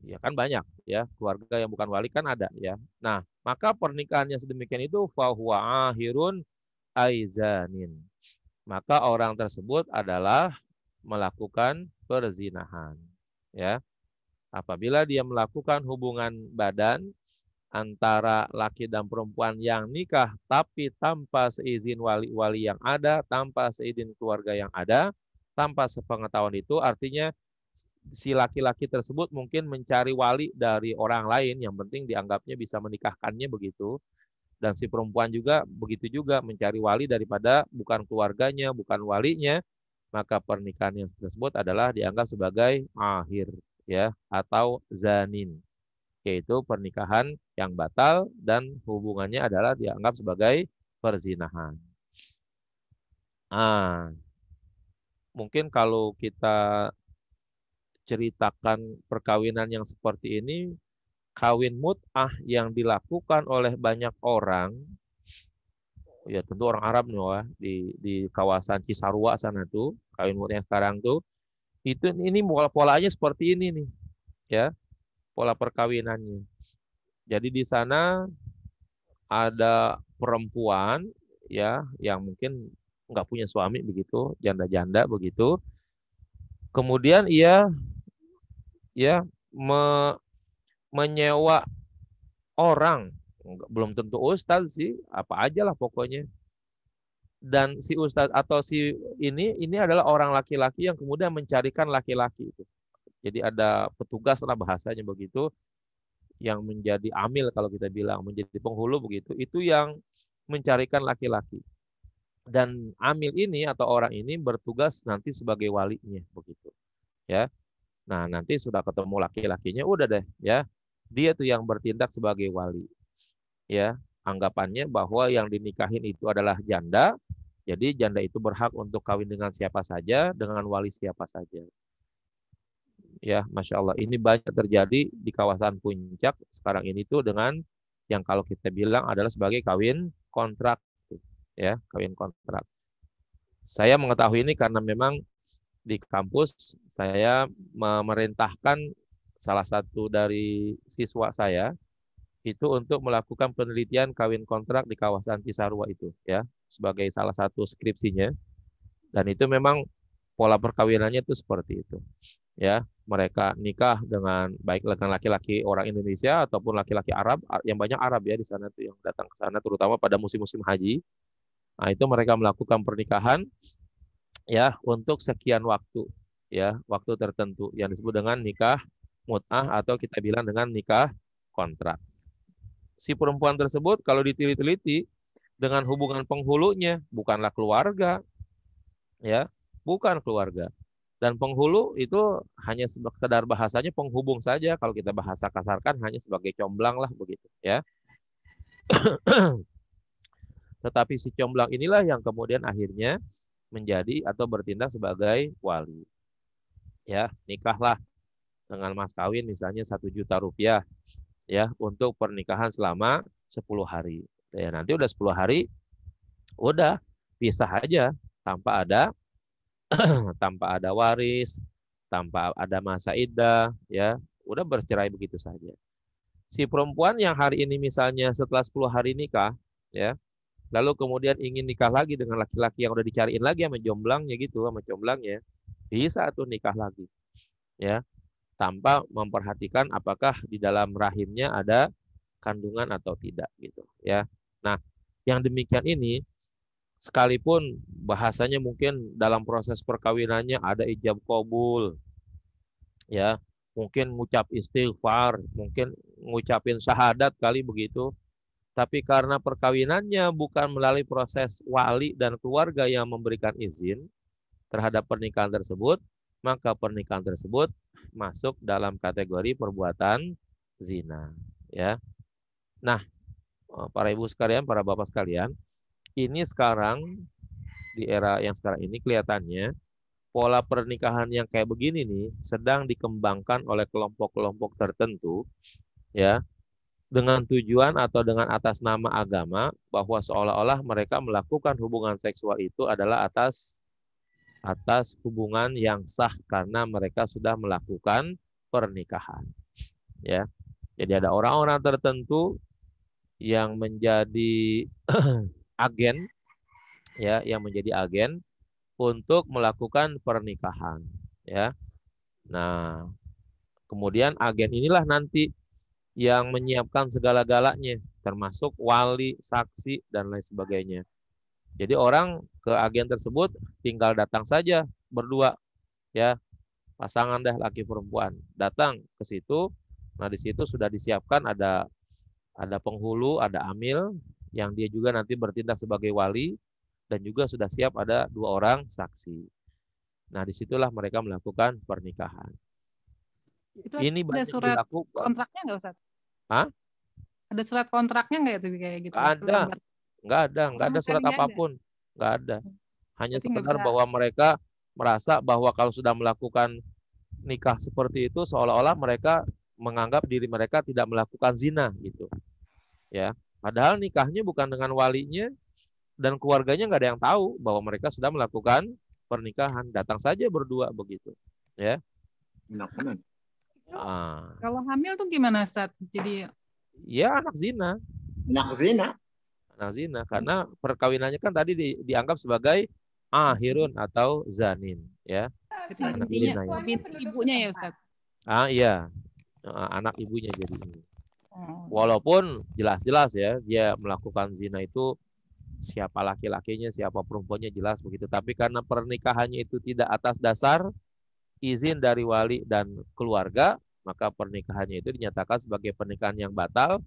Ya kan banyak ya, keluarga yang bukan wali kan ada ya. Nah, maka pernikahannya sedemikian itu fahuwa ahirun aizanin. Maka orang tersebut adalah melakukan perzinahan. Ya. Apabila dia melakukan hubungan badan antara laki dan perempuan yang nikah tapi tanpa seizin wali-wali yang ada, tanpa seizin keluarga yang ada, tanpa sepengetahuan itu, artinya si laki-laki tersebut mungkin mencari wali dari orang lain, yang penting dianggapnya bisa menikahkannya begitu. Dan si perempuan juga begitu juga, mencari wali daripada bukan keluarganya, bukan walinya, maka pernikahan yang tersebut adalah dianggap sebagai ahir ya, atau zanin, yaitu pernikahan yang batal dan hubungannya adalah dianggap sebagai perzinahan. Mungkin kalau kita ceritakan perkawinan yang seperti ini, kawin mut'ah yang dilakukan oleh banyak orang, ya tentu orang Arab nih wah, di kawasan Cisarua sana tuh, kawin mut'ah yang sekarang tuh, itu ini polanya seperti ini nih, ya, pola perkawinannya. Jadi di sana ada perempuan ya yang mungkin nggak punya suami begitu, janda-janda begitu. Kemudian ia ya menyewa orang, belum tentu ustadz sih, apa aja lah pokoknya. Dan si ustadz atau si ini adalah orang laki-laki yang kemudian mencarikan laki-laki itu. Jadi ada petugas lah bahasanya begitu, yang menjadi amil kalau kita bilang, menjadi penghulu begitu, itu yang mencarikan laki-laki. Dan amil ini atau orang ini bertugas nanti sebagai walinya begitu. Ya. Nah, nanti sudah ketemu laki-lakinya, udah deh ya. Dia tuh yang bertindak sebagai wali. Ya, anggapannya bahwa yang dinikahin itu adalah janda. Jadi janda itu berhak untuk kawin dengan siapa saja, dengan wali siapa saja. Ya, Masya Allah. Ini banyak terjadi di kawasan Puncak sekarang ini tuh dengan yang kalau kita bilang adalah sebagai kawin kontrak. ya, kawin kontrak. Saya mengetahui ini karena memang di kampus saya memerintahkan salah satu dari siswa saya itu untuk melakukan penelitian kawin kontrak di kawasan Cisarua itu, ya, sebagai salah satu skripsinya. Dan itu memang pola perkawinannya itu seperti itu, ya. Mereka nikah dengan baik dengan laki-laki orang Indonesia ataupun laki-laki Arab, yang banyak Arab ya di sana tuh yang datang ke sana, terutama pada musim-musim haji. Nah, itu mereka melakukan pernikahan ya untuk sekian waktu, ya, waktu tertentu yang disebut dengan nikah mut'ah atau kita bilang dengan nikah kontrak. Si perempuan tersebut kalau diteliti-teliti dengan hubungan penghulunya bukanlah keluarga, ya, bukan keluarga. Dan penghulu itu hanya sekedar bahasanya penghubung saja, kalau kita bahasa kasarkan hanya sebagai comblang lah begitu, ya. Tetapi si comblang inilah yang kemudian akhirnya menjadi atau bertindak sebagai wali. Ya, nikahlah dengan mas kawin misalnya 1 juta rupiah, ya, untuk pernikahan selama 10 hari. Ya, nanti udah 10 hari, udah pisah aja tanpa ada waris, tanpa ada masa iddah, ya, udah bercerai begitu saja. Si perempuan yang hari ini misalnya setelah 10 hari nikah, ya, lalu kemudian ingin nikah lagi dengan laki-laki yang udah dicariin lagi sama jomblangnya gitu, sama comblangnya, bisa tuh nikah lagi, ya, tanpa memperhatikan apakah di dalam rahimnya ada kandungan atau tidak gitu, ya. Nah, yang demikian ini sekalipun bahasanya mungkin dalam proses perkawinannya ada ijab qabul, ya, mungkin ngucap istighfar, mungkin ngucapin syahadat kali begitu, tapi karena perkawinannya bukan melalui proses wali dan keluarga yang memberikan izin terhadap pernikahan tersebut, maka pernikahan tersebut masuk dalam kategori perbuatan zina, ya. Nah, para ibu sekalian, para bapak sekalian, ini sekarang di era yang sekarang ini kelihatannya pola pernikahan yang kayak begini nih sedang dikembangkan oleh kelompok-kelompok tertentu, ya, dengan tujuan atau dengan atas nama agama bahwa seolah-olah mereka melakukan hubungan seksual itu adalah atas hubungan yang sah karena mereka sudah melakukan pernikahan, ya. Jadi ada orang-orang tertentu yang menjadi agen, ya, yang menjadi agen untuk melakukan pernikahan, ya. Nah, kemudian agen inilah nanti yang menyiapkan segala-galanya, termasuk wali, saksi, dan lain sebagainya. Jadi orang ke agen tersebut tinggal datang saja berdua, ya, pasangan dah laki perempuan datang ke situ. Nah, di situ sudah disiapkan ada penghulu, ada amil yang dia juga nanti bertindak sebagai wali, dan juga sudah siap ada 2 orang saksi. Nah, disitulah mereka melakukan pernikahan. Itu Ini ada banyak surat dilakukan. kontraknya nggak, Ustaz? Hah? Ada surat kontraknya nggak itu kayak gitu? Nggak ada surat apapun, nggak ada. Hanya Berarti nggak sekedar bisa. bahwa mereka merasa bahwa kalau sudah melakukan nikah seperti itu seolah-olah mereka menganggap diri mereka tidak melakukan zina gitu, ya. Padahal nikahnya bukan dengan walinya dan keluarganya nggak ada yang tahu bahwa mereka sudah melakukan pernikahan. Datang saja berdua begitu, ya. Kalau hamil tuh gimana, Ustaz? Jadi ya anak zina. Anak zina karena perkawinannya kan tadi dianggap sebagai ahirun atau zanin, ya. Anak zina ya. Ibunya ya, Ustaz? Iya. Anak ibunya jadi ini. Walaupun jelas-jelas ya dia melakukan zina itu siapa laki-lakinya, siapa perempuannya jelas begitu. Tapi karena pernikahannya itu tidak atas dasar izin dari wali dan keluarga, maka pernikahannya itu dinyatakan sebagai pernikahan yang batal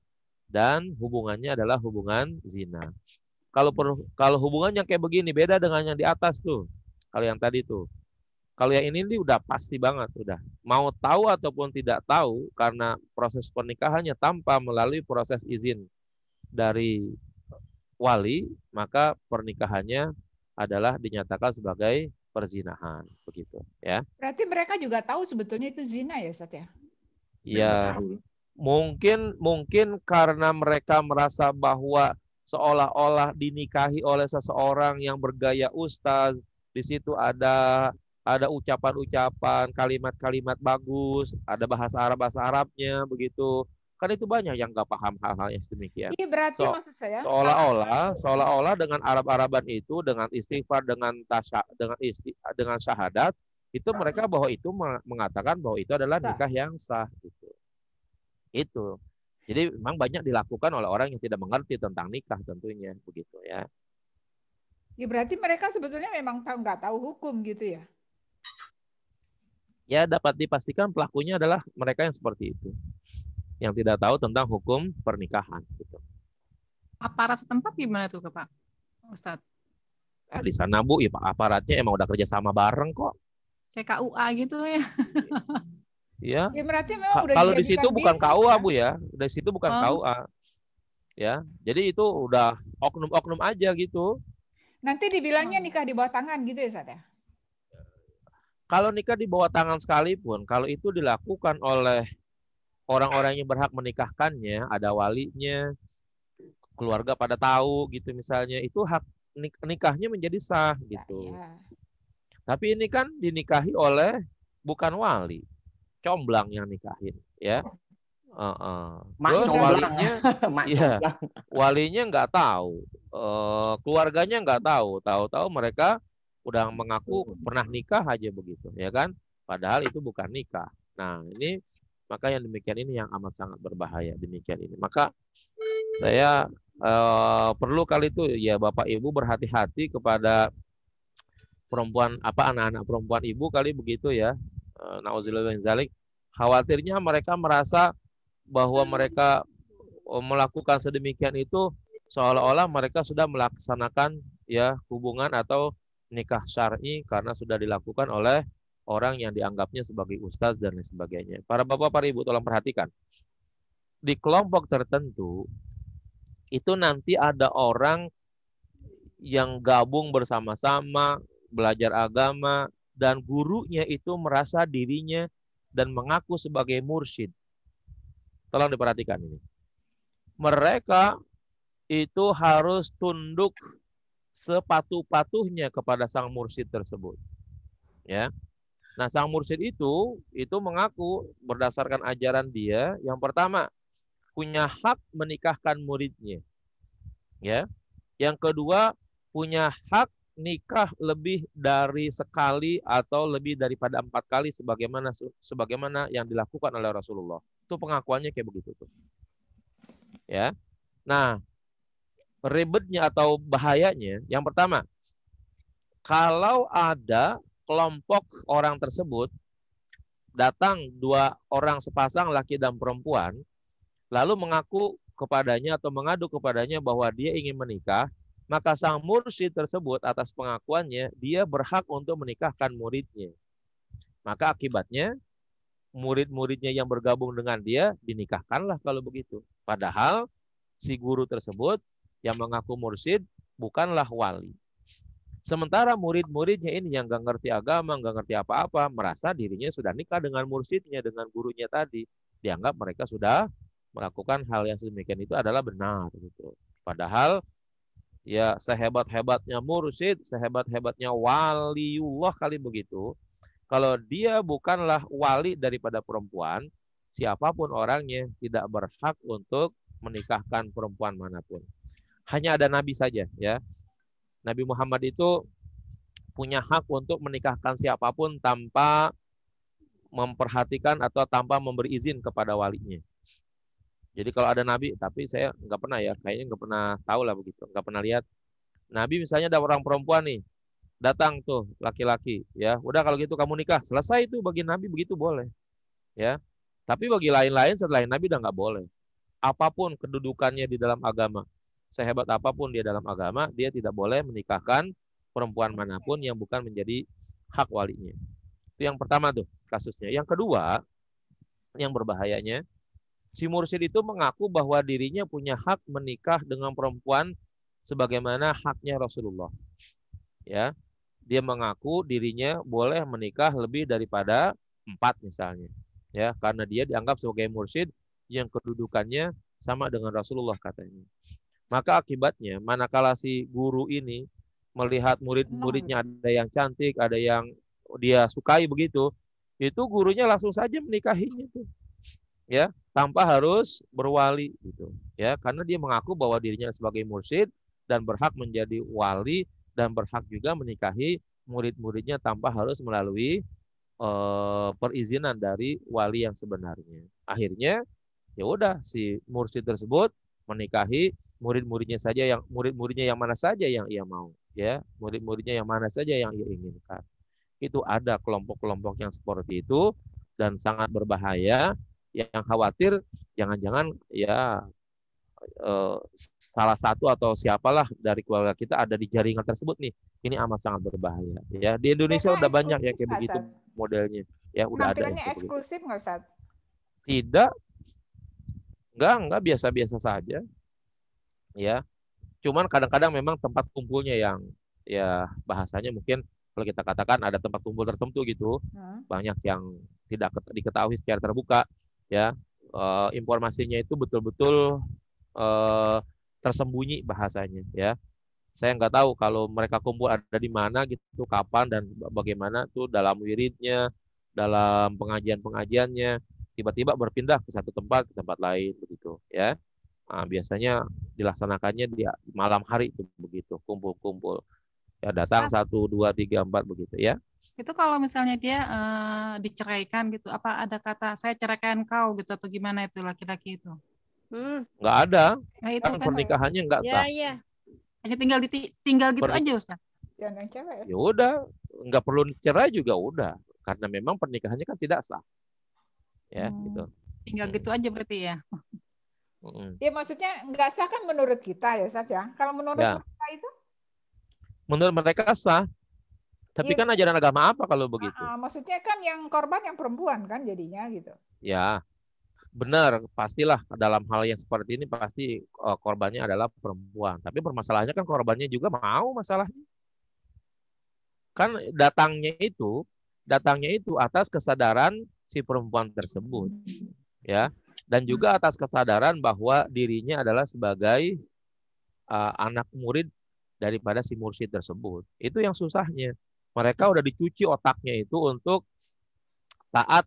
dan hubungannya adalah hubungan zina. Kalau hubungan yang kayak begini beda dengan yang di atas tuh. Kalau yang tadi tuh. Kalau yang ini udah pasti banget, udah mau tahu ataupun tidak tahu karena proses pernikahannya tanpa melalui proses izin dari wali, maka pernikahannya adalah dinyatakan sebagai perzinahan, begitu, ya. Berarti mereka juga tahu sebetulnya itu zina ya, Ustaz ya? Ya, mungkin karena mereka merasa bahwa seolah-olah dinikahi oleh seseorang yang bergaya ustaz. Di situ ada ucapan-ucapan, kalimat-kalimat bagus, ada bahasa Arabnya begitu. Kan itu banyak yang nggak paham hal-hal yang sedemikian. Iya, berarti So, maksud saya seolah-olah dengan Arab-Araban itu, dengan istighfar, dengan syahadat, itu mereka bahwa itu mengatakan bahwa itu adalah nikah yang sah gitu. Itu. Jadi memang banyak dilakukan oleh orang yang tidak mengerti tentang nikah tentunya begitu ya. ya berarti mereka sebetulnya memang nggak tahu hukum gitu ya. Ya dapat dipastikan pelakunya adalah mereka yang seperti itu. Yang tidak tahu tentang hukum pernikahan gitu. Aparat setempat gimana tuh Pak Ustadz? Di sana Bu, ya aparatnya emang udah kerja sama bareng kok. Kayak KUA gitu ya. Ya. Ya berarti memang udah Kalau di situ dijadikan bukan bisnis, KUA kan? Bu ya, di situ bukan Oh. KUA. Ya, jadi itu udah oknum-oknum aja gitu. Nanti dibilangnya nikah di bawah tangan gitu ya Ustaz ya? Kalau nikah di bawah tangan sekalipun, kalau itu dilakukan oleh orang-orang yang berhak menikahkannya, ada walinya, keluarga pada tahu gitu misalnya, itu hak nikahnya menjadi sah gitu. Ya. Tapi ini kan dinikahi oleh bukan wali, comblang yang nikahin, ya. Terus walinya, ya, walinya nggak tahu, keluarganya nggak tahu, tahu-tahu mereka udah mengaku pernah nikah aja begitu, ya kan? Padahal itu bukan nikah. Nah ini maka yang demikian ini yang amat sangat berbahaya demikian ini. Maka saya perlu kali itu ya Bapak Ibu berhati-hati kepada perempuan anak-anak perempuan ibu kali begitu ya. Nauzubillah min dzalik. Khawatirnya mereka merasa bahwa mereka melakukan sedemikian itu seolah-olah mereka sudah melaksanakan ya hubungan atau nikah syar'i karena sudah dilakukan oleh orang yang dianggapnya sebagai ustaz dan lain sebagainya. Para bapak, para ibu tolong perhatikan. Di kelompok tertentu itu nanti ada orang yang gabung bersama-sama belajar agama dan gurunya itu merasa dirinya dan mengaku sebagai mursyid. Tolong diperhatikan ini. Mereka itu harus tunduk sepatuh-patuhnya kepada sang mursyid tersebut. Ya. Nah, sang mursyid itu mengaku berdasarkan ajaran dia, yang pertama punya hak menikahkan muridnya. Ya. Yang kedua, punya hak nikah lebih dari sekali atau lebih daripada 4 kali sebagaimana yang dilakukan oleh Rasulullah. Itu pengakuannya kayak begitu tuh. Ya. Nah, ribetnya atau bahayanya, yang pertama, kalau ada kelompok orang tersebut datang 2 orang sepasang laki dan perempuan, lalu mengaku kepadanya atau mengadu kepadanya bahwa dia ingin menikah, maka sang mursyid tersebut atas pengakuannya dia berhak untuk menikahkan muridnya. Maka akibatnya murid-muridnya yang bergabung dengan dia dinikahkanlah kalau begitu. Padahal si guru tersebut yang mengaku mursyid bukanlah wali. Sementara murid-muridnya ini yang gak ngerti agama, gak ngerti apa-apa, merasa dirinya sudah nikah dengan mursyidnya, dengan gurunya tadi. Dianggap mereka sudah melakukan hal yang sedemikian itu adalah benar. Gitu. Padahal ya sehebat-hebatnya mursyid, sehebat-hebatnya waliullah kali begitu. Kalau dia bukanlah wali daripada perempuan, siapapun orangnya tidak berhak untuk menikahkan perempuan manapun. Hanya ada Nabi saja ya. Nabi Muhammad itu punya hak untuk menikahkan siapapun tanpa memperhatikan atau tanpa memberi izin kepada walinya. Jadi kalau ada Nabi, tapi saya nggak pernah ya, kayaknya nggak pernah tahu lah begitu, nggak pernah lihat. Nabi misalnya ada orang perempuan nih, datang tuh laki-laki, ya, udah kalau gitu kamu nikah, selesai itu bagi Nabi begitu boleh, ya. Tapi bagi lain-lain setelah Nabi udah nggak boleh. Apapun kedudukannya di dalam agama, sehebat apapun dia dalam agama, dia tidak boleh menikahkan perempuan manapun yang bukan menjadi hak walinya. Itu yang pertama tuh kasusnya. Yang kedua, yang berbahayanya, si mursyid itu mengaku bahwa dirinya punya hak menikah dengan perempuan sebagaimana haknya Rasulullah. Ya, dia mengaku dirinya boleh menikah lebih daripada 4 misalnya. Ya, karena dia dianggap sebagai mursyid yang kedudukannya sama dengan Rasulullah katanya. Maka akibatnya manakala si guru ini melihat murid-muridnya ada yang cantik, ada yang dia sukai begitu, itu gurunya langsung saja menikahinya tuh. Ya, tanpa harus berwali gitu. Ya, karena dia mengaku bahwa dirinya sebagai mursyid dan berhak menjadi wali dan berhak juga menikahi murid-muridnya tanpa harus melalui perizinan dari wali yang sebenarnya. Akhirnya ya udah si mursyid tersebut menikahi murid-muridnya yang mana saja yang ia mau, ya, murid-muridnya yang mana saja yang ia inginkan. Itu ada kelompok-kelompok yang seperti itu dan sangat berbahaya. Yang khawatir jangan-jangan ya salah satu atau siapalah dari keluarga kita ada di jaringan tersebut nih. Ini amat sangat berbahaya. Ya, di Indonesia Mereka udah banyak ya eksklusif kayak nggak, begitu Ustaz? modelnya. Ya udah ada yang Penampilannya kayak begitu. eksklusif nggak, Ustaz? Tidak, enggak biasa-biasa saja. Ya, cuman kadang-kadang memang tempat kumpulnya yang ya bahasanya mungkin kalau kita katakan ada tempat kumpul tertentu gitu, banyak yang tidak diketahui secara terbuka, ya, informasinya itu betul-betul tersembunyi bahasanya, ya. Saya nggak tahu kalau mereka kumpul ada di mana gitu, kapan dan bagaimana tuh dalam wiridnya, dalam pengajian-pengajiannya, tiba-tiba berpindah ke satu tempat ke tempat lain begitu, ya. Nah, biasanya dilaksanakannya di malam hari itu begitu, kumpul-kumpul. Ya datang Ustaz, 1, 2, 3, 4 begitu ya. itu kalau misalnya dia diceraikan gitu, apa ada kata saya ceraikan kau gitu atau gimana itu laki-laki itu? Nggak ada, Nah itu kan kan pernikahannya nggak sah. hanya tinggal gitu aja Ustaz. Jangan cewek. Ya udah, nggak perlu cerai juga udah, karena memang pernikahannya kan tidak sah. Ya, gitu. Tinggal gitu aja berarti ya. Ya maksudnya nggak sah kan menurut kita ya, Ustaz ya. Kalau menurut Ya. mereka itu? Menurut mereka sah. Tapi Ya, kan ajaran agama apa kalau begitu? maksudnya kan yang korban yang perempuan kan jadinya gitu. Ya, benar. Pastilah dalam hal yang seperti ini pasti korbannya adalah perempuan. Tapi permasalahannya kan korbannya juga mau masalahnya. Kan datangnya itu atas kesadaran si perempuan tersebut. Ya. Dan juga atas kesadaran bahwa dirinya adalah sebagai anak murid daripada si mursyid tersebut. Itu yang susahnya. Mereka udah dicuci otaknya itu untuk taat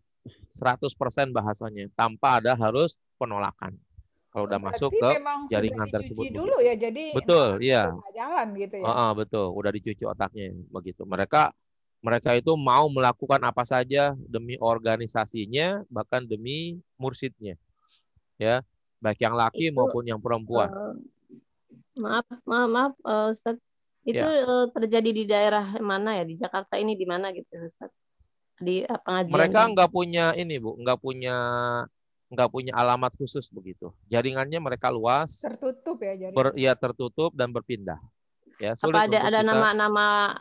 100% bahasanya tanpa ada harus penolakan. Kalau udah masuk ke jaringan tersebut dulu begitu. ya, jadi Betul, iya. jalan gitu ya. Betul, udah dicuci otaknya begitu. Mereka itu mau melakukan apa saja demi organisasinya, bahkan demi mursyidnya. Ya, baik yang laki maupun yang perempuan. Maaf, Ustaz. Itu terjadi di daerah mana ya? Di Jakarta ini di mana gitu, Ustaz? Di pengajian. Mereka nggak punya ini, Bu, nggak punya alamat khusus begitu. Jaringannya mereka luas. Tertutup ya jaringan. Ya tertutup dan berpindah. Ya, apa ada nama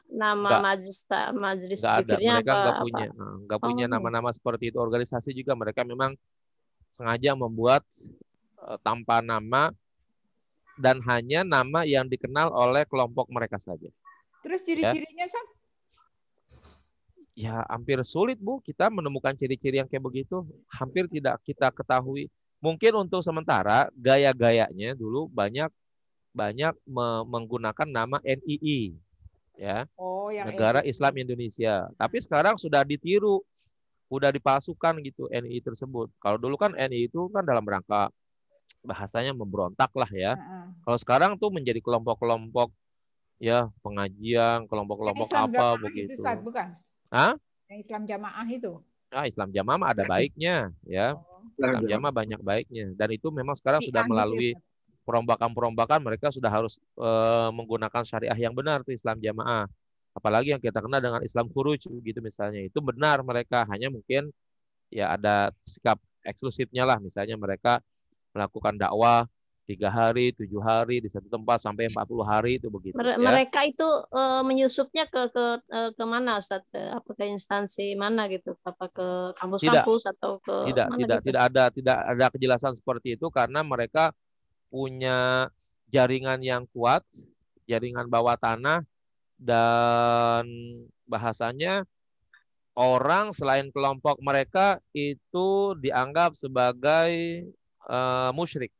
majelis zikirnya? Mereka apa? Nggak punya nama-nama seperti itu. Organisasi juga mereka memang sengaja membuat tanpa nama dan hanya nama yang dikenal oleh kelompok mereka saja. Terus ciri-cirinya, Sam? Ya, hampir sulit, Bu, kita menemukan ciri-ciri yang kayak begitu. Hampir tidak kita ketahui. Mungkin untuk sementara gaya-gayanya dulu banyak menggunakan nama NII, ya, Negara Islam Indonesia. Tapi sekarang sudah ditiru, sudah dipalsukan gitu NII tersebut. Kalau dulu kan NII itu kan dalam rangka bahasanya memberontak lah ya. Kalau sekarang tuh menjadi kelompok-kelompok ya pengajian, kelompok-kelompok apa begitu. Itu, Ustaz, bukan? Yang Islam Jamaah itu. Islam Jamaah ada baiknya ya. Islam Jamaah banyak baiknya dan itu memang sekarang sudah melalui perombakan-perombakan mereka sudah harus menggunakan syariah yang benar tuh Islam Jamaah. Apalagi yang kita kenal dengan Islam Khuruj gitu misalnya. Itu benar mereka, hanya mungkin ya ada sikap eksklusifnya lah, misalnya mereka melakukan dakwah 3 hari, 7 hari di satu tempat sampai 40 hari itu begitu. Mereka itu menyusupnya ke mana, Ustaz? Ke instansi mana gitu? Apa ke kampus-kampus atau ke tidak ada kejelasan seperti itu karena mereka punya jaringan yang kuat, jaringan bawah tanah dan bahasanya orang selain kelompok mereka itu dianggap sebagai musyrik.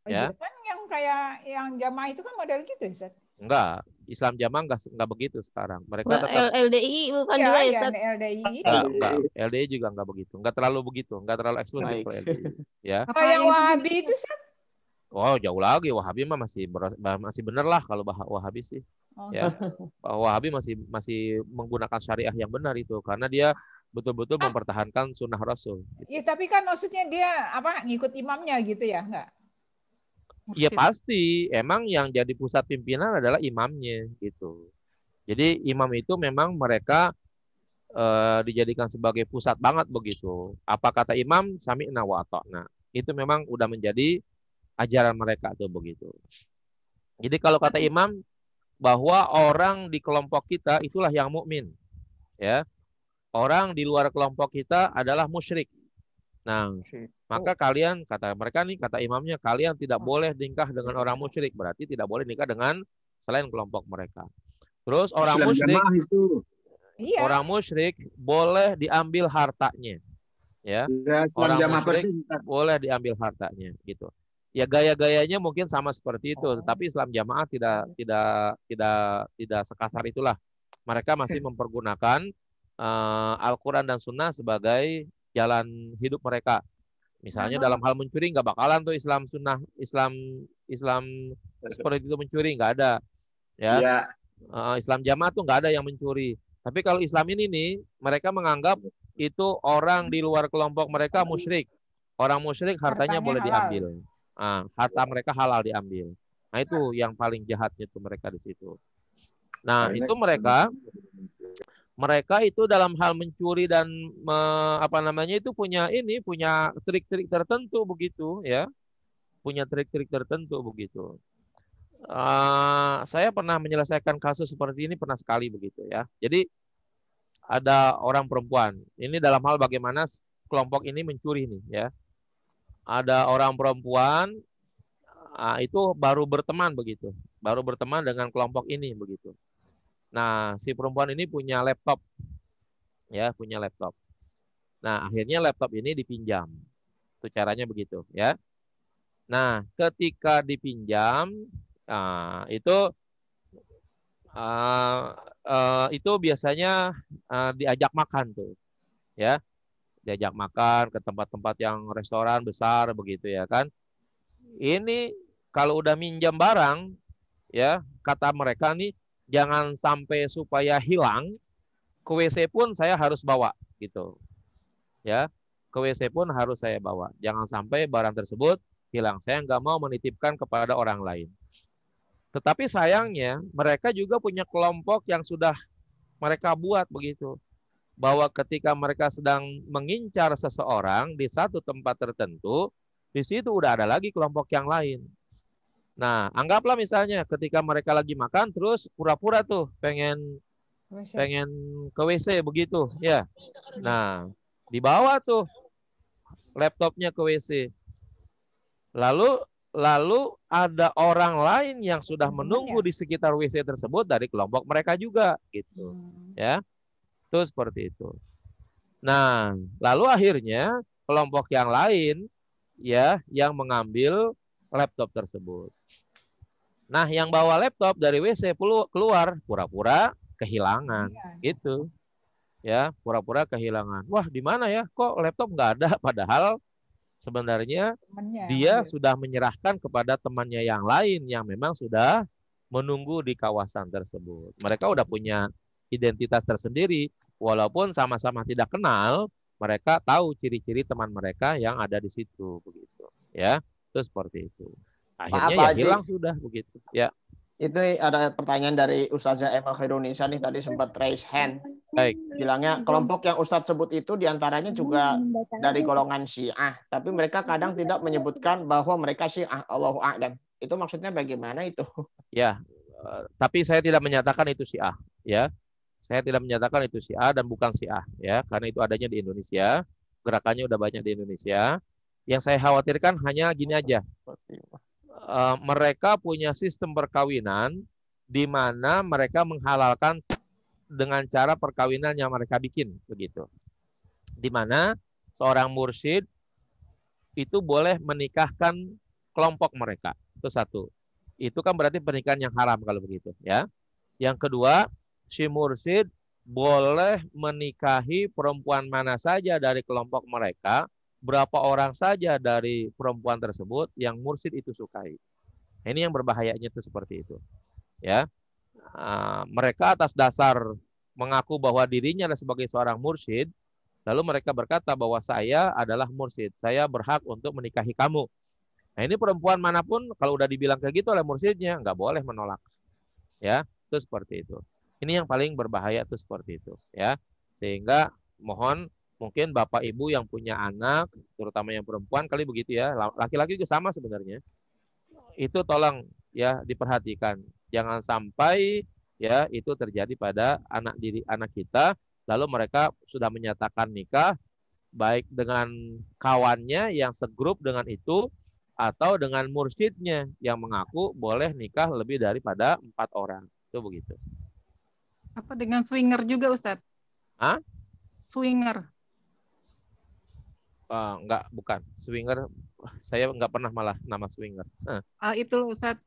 Ya. Kan yang kayak yang jamaah itu kan model gitu, Ustaz. Enggak, Islam jamaah enggak begitu sekarang. Mereka tetap LDI bukan Ya, juga ya, ya Ustaz? LDI itu. enggak. LDI juga enggak begitu. Enggak terlalu begitu, enggak terlalu eksklusif Baik. kalau LDI. Ya. Kalau yang Wahabi itu, Ustaz? Oh, jauh lagi. Wahabi mah masih bener lah kalau Wahabi sih. Oh. Ya. Wahabi masih menggunakan syariah yang benar itu karena dia betul-betul mempertahankan sunnah Rasul. Ya, tapi kan maksudnya dia apa ngikut imamnya gitu ya, enggak? Ya Mursyid. pasti, emang yang jadi pusat pimpinan adalah imamnya gitu. Jadi imam itu memang mereka dijadikan sebagai pusat banget begitu. Apa kata imam, sami'na wa ata'na. Itu memang udah menjadi ajaran mereka tuh begitu. Jadi kalau kata imam bahwa orang di kelompok kita itulah yang mukmin, ya. Orang di luar kelompok kita adalah musyrik. Nah, maka kalian kata mereka nih, kata imamnya, kalian tidak boleh nikah dengan orang musyrik, berarti tidak boleh nikah dengan selain kelompok mereka. Terus orang Islam musyrik, jamaah itu. Iya. orang musyrik boleh diambil hartanya, ya. Ya, Islam Orang jamaah musyrik persis. boleh diambil hartanya, gitu. Ya gaya-gayanya mungkin sama seperti itu, tetapi Islam jamaah tidak sekasar itulah. Mereka masih mempergunakan Al-Quran dan Sunnah sebagai jalan hidup mereka. Misalnya dalam hal mencuri nggak bakalan tuh Islam seperti itu mencuri, nggak ada. Ya. Ya. Islam jamaah tuh nggak ada yang mencuri. Tapi kalau Islam ini nih, mereka menganggap itu orang di luar kelompok mereka musyrik. Orang musyrik hartanya boleh diambil. Harta mereka halal diambil. Nah itu yang paling jahatnya tuh mereka di situ. Nah itu mereka itu dalam hal mencuri dan itu punya trik-trik tertentu begitu ya, punya trik-trik tertentu begitu. Saya pernah menyelesaikan kasus seperti ini pernah sekali begitu ya. Jadi ada orang perempuan ini dalam hal bagaimana kelompok ini mencuri nih ya. Ada orang perempuan itu baru berteman begitu, baru berteman dengan kelompok ini begitu. Nah, si perempuan ini punya laptop, ya, punya laptop. Nah, akhirnya laptop ini dipinjam. Itu caranya begitu, ya. Nah, ketika dipinjam, itu biasanya diajak makan tuh, ya, diajak makan ke tempat-tempat yang restoran besar begitu ya kan. Ini kalau udah minjam barang, ya, kata mereka nih. Jangan sampai supaya hilang, ke WC pun saya harus bawa gitu. Ya, ke WC pun harus saya bawa. Jangan sampai barang tersebut hilang. Saya nggak mau menitipkan kepada orang lain. Tetapi sayangnya mereka juga punya kelompok yang sudah mereka buat begitu. Bahwa ketika mereka sedang mengincar seseorang di satu tempat tertentu, di situ udah ada lagi kelompok yang lain. Nah, anggaplah misalnya ketika mereka lagi makan terus pura-pura tuh pengen ke WC begitu, ya. Nah, dibawa tuh laptopnya ke WC. Lalu ada orang lain yang sudah menunggu di sekitar WC tersebut dari kelompok mereka juga gitu. Ya. Itu seperti itu. Nah, lalu akhirnya kelompok yang lain ya yang mengambil laptop tersebut. Nah, yang bawa laptop dari WC keluar pura-pura kehilangan, gitu. Ya, pura-pura kehilangan. Wah, di mana ya? Kok laptop nggak ada? Padahal sebenarnya dia sudah menyerahkan kepada temannya yang lain yang memang sudah menunggu di kawasan tersebut. Mereka udah punya identitas tersendiri, walaupun sama-sama tidak kenal, mereka tahu ciri-ciri teman mereka yang ada di situ, begitu. Ya, itu seperti itu. Akhirnya ya hilang sudah begitu. Ya. Itu ada pertanyaan dari Ustazah Emma Khairunisa nih tadi sempat raise hand. Baik. Bilangnya kelompok yang Ustadz sebut itu diantaranya juga dari golongan Syiah, tapi mereka kadang tidak menyebutkan bahwa mereka Syiah. Allahu a'lam. Itu maksudnya bagaimana itu? Ya, tapi saya tidak menyatakan itu Syiah. Ya, saya tidak menyatakan itu Syiah dan bukan Syiah. Ya, karena itu adanya di Indonesia. Gerakannya udah banyak di Indonesia. Yang saya khawatirkan hanya gini aja. Mereka punya sistem perkawinan di mana mereka menghalalkan dengan cara perkawinan yang mereka bikin begitu. Di mana seorang mursyid itu boleh menikahkan kelompok mereka. Itu satu. Itu kan berarti pernikahan yang haram kalau begitu, ya. Yang kedua, si mursyid boleh menikahi perempuan mana saja dari kelompok mereka, berapa orang saja dari perempuan tersebut yang mursyid itu sukai. Ini yang berbahayanya itu seperti itu, ya. Mereka atas dasar mengaku bahwa dirinya adalah sebagai seorang mursyid, lalu mereka berkata bahwa saya adalah mursyid, saya berhak untuk menikahi kamu. Nah, ini perempuan manapun kalau udah dibilang kayak gitu oleh mursyidnya, nggak boleh menolak, ya. Itu seperti itu. Ini yang paling berbahaya itu seperti itu, ya. Sehingga mohon mungkin bapak ibu yang punya anak, terutama yang perempuan kali begitu ya, laki-laki juga sama sebenarnya. Itu tolong ya diperhatikan. Jangan sampai ya itu terjadi pada anak kita, lalu mereka sudah menyatakan nikah baik dengan kawannya yang segrup dengan itu atau dengan mursyidnya yang mengaku boleh nikah lebih daripada 4 orang. Itu begitu. Apa dengan swinger juga, Ustadz? Hah? Swinger. Enggak, bukan. Swinger, saya enggak pernah malah nama swinger. Itu loh, Ustadz,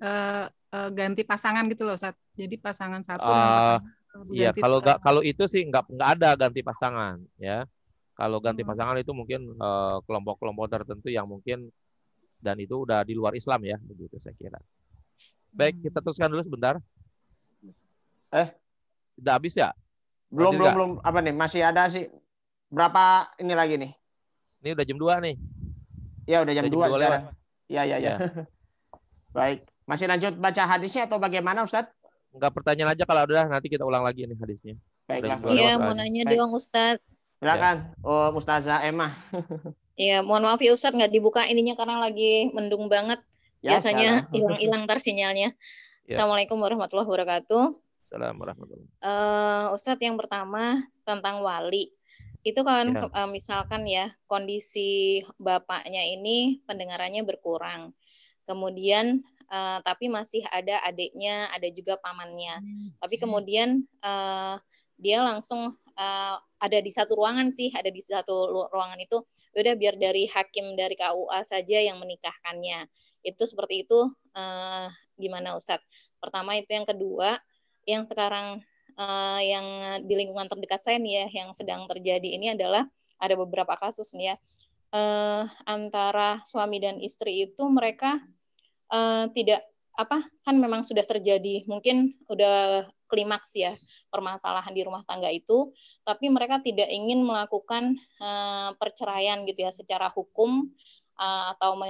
ganti pasangan gitu loh, Ustadz. Jadi pasangan satu dengan pasangan. Iya, kalau itu sih enggak ada ganti pasangan, ya. Kalau ganti pasangan itu mungkin kelompok-kelompok tertentu yang mungkin dan itu udah di luar Islam ya, begitu saya kira. Baik, kita teruskan dulu sebentar. Udah habis ya? Belum. Apa nih? Masih ada sih. Berapa ini lagi nih? Ini udah jam 2 nih. Ya, udah jam 2 sekarang. Ya. Ya. Baik. Masih lanjut baca hadisnya atau bagaimana, Ustadz? Enggak, pertanyaan aja kalau udah, nanti kita ulang lagi nih hadisnya. Baiklah. Iya, mau nanya dong, Ustadz. Silakan. Oh, Ustazah Emma. Iya, mohon maaf ya Ustadz, nggak dibuka ininya karena lagi mendung banget. Ya, Biasanya hilang-hilang ntar sinyalnya. Ya. Assalamualaikum warahmatullahi wabarakatuh. Assalamualaikum warahmatullahi wabarakatuh. Ustadz, yang pertama tentang wali. Itu kan misalkan ya kondisi bapaknya ini pendengarannya berkurang. Kemudian tapi masih ada adiknya, ada juga pamannya. Tapi kemudian dia langsung ada di satu ruangan sih, ada di satu ruangan itu. Udah biar dari hakim dari KUA saja yang menikahkannya. Itu seperti itu gimana Ustadz? Pertama itu, yang kedua, yang sekarang yang di lingkungan terdekat saya nih ya, yang sedang terjadi ini adalah ada beberapa kasus nih ya, antara suami dan istri itu mereka tidak kan memang sudah terjadi, mungkin udah klimaks ya permasalahan di rumah tangga itu, tapi mereka tidak ingin melakukan perceraian gitu ya secara hukum atau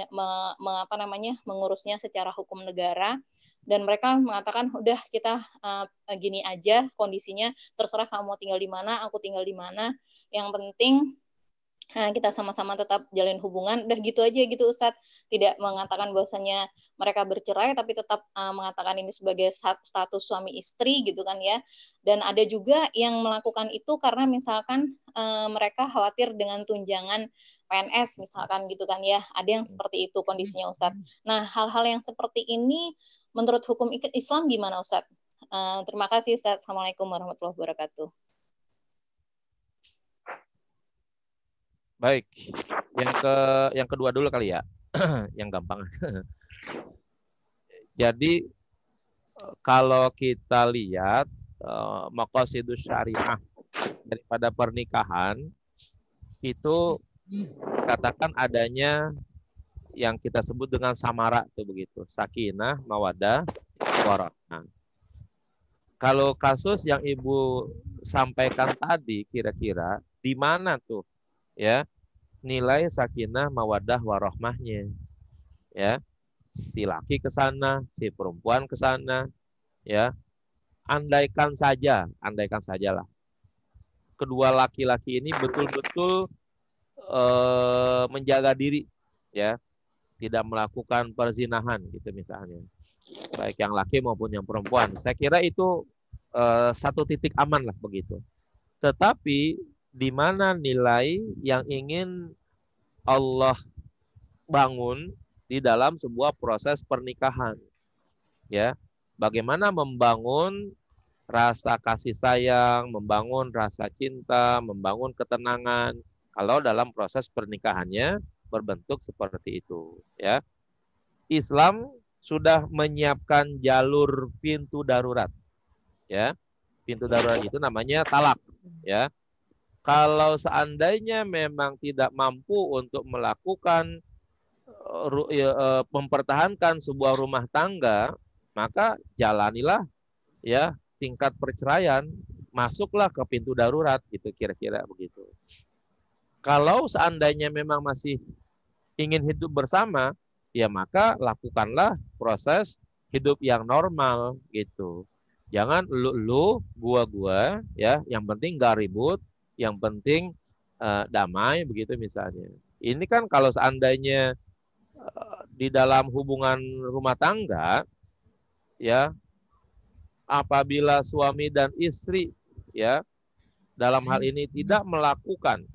mengurusnya secara hukum negara. Dan mereka mengatakan, udah kita gini aja kondisinya, terserah kamu mau tinggal di mana, aku tinggal di mana, yang penting kita sama-sama tetap jalin hubungan, udah gitu aja gitu Ustadz. Tidak mengatakan bahwasanya mereka bercerai, tapi tetap mengatakan ini sebagai status suami istri gitu kan ya. Dan ada juga yang melakukan itu karena misalkan mereka khawatir dengan tunjangan PNS misalkan gitu kan ya. Ada yang seperti itu kondisinya Ustadz. Nah, hal-hal yang seperti ini menurut hukum Islam gimana Ustadz? Terima kasih Ustadz. Assalamualaikum warahmatullahi wabarakatuh. Baik, yang kedua dulu kali ya, yang gampang. Jadi kalau kita lihat maqasidus syariah daripada pernikahan itu katakan adanya yang kita sebut dengan samara itu begitu, sakinah, mawaddah, warahmah. Kalau kasus yang Ibu sampaikan tadi kira-kira di mana tuh ya nilai sakinah mawaddah warahmahnya, ya si laki ke sana, si perempuan ke sana, ya andaikan sajalah kedua laki-laki ini betul-betul menjaga diri, ya tidak melakukan perzinahan gitu misalnya, baik yang laki maupun yang perempuan. Saya kira itu satu titik aman lah begitu. Tetapi di mana nilai yang ingin Allah bangun di dalam sebuah proses pernikahan, ya bagaimana membangun rasa kasih sayang, membangun rasa cinta, membangun ketenangan kalau dalam proses pernikahannya berbentuk seperti itu, ya. Islam sudah menyiapkan jalur pintu darurat. Ya, pintu darurat itu namanya talak. Ya, kalau seandainya memang tidak mampu untuk melakukan mempertahankan sebuah rumah tangga, maka jalanilah ya tingkat perceraian, masuklah ke pintu darurat gitu, kira-kira begitu. Kalau seandainya memang masih ingin hidup bersama, ya maka lakukanlah proses hidup yang normal gitu. Jangan lu gua ya, yang penting gak ribut, yang penting damai begitu misalnya. Ini kan kalau seandainya di dalam hubungan rumah tangga ya, apabila suami dan istri ya dalam hal ini tidak melakukan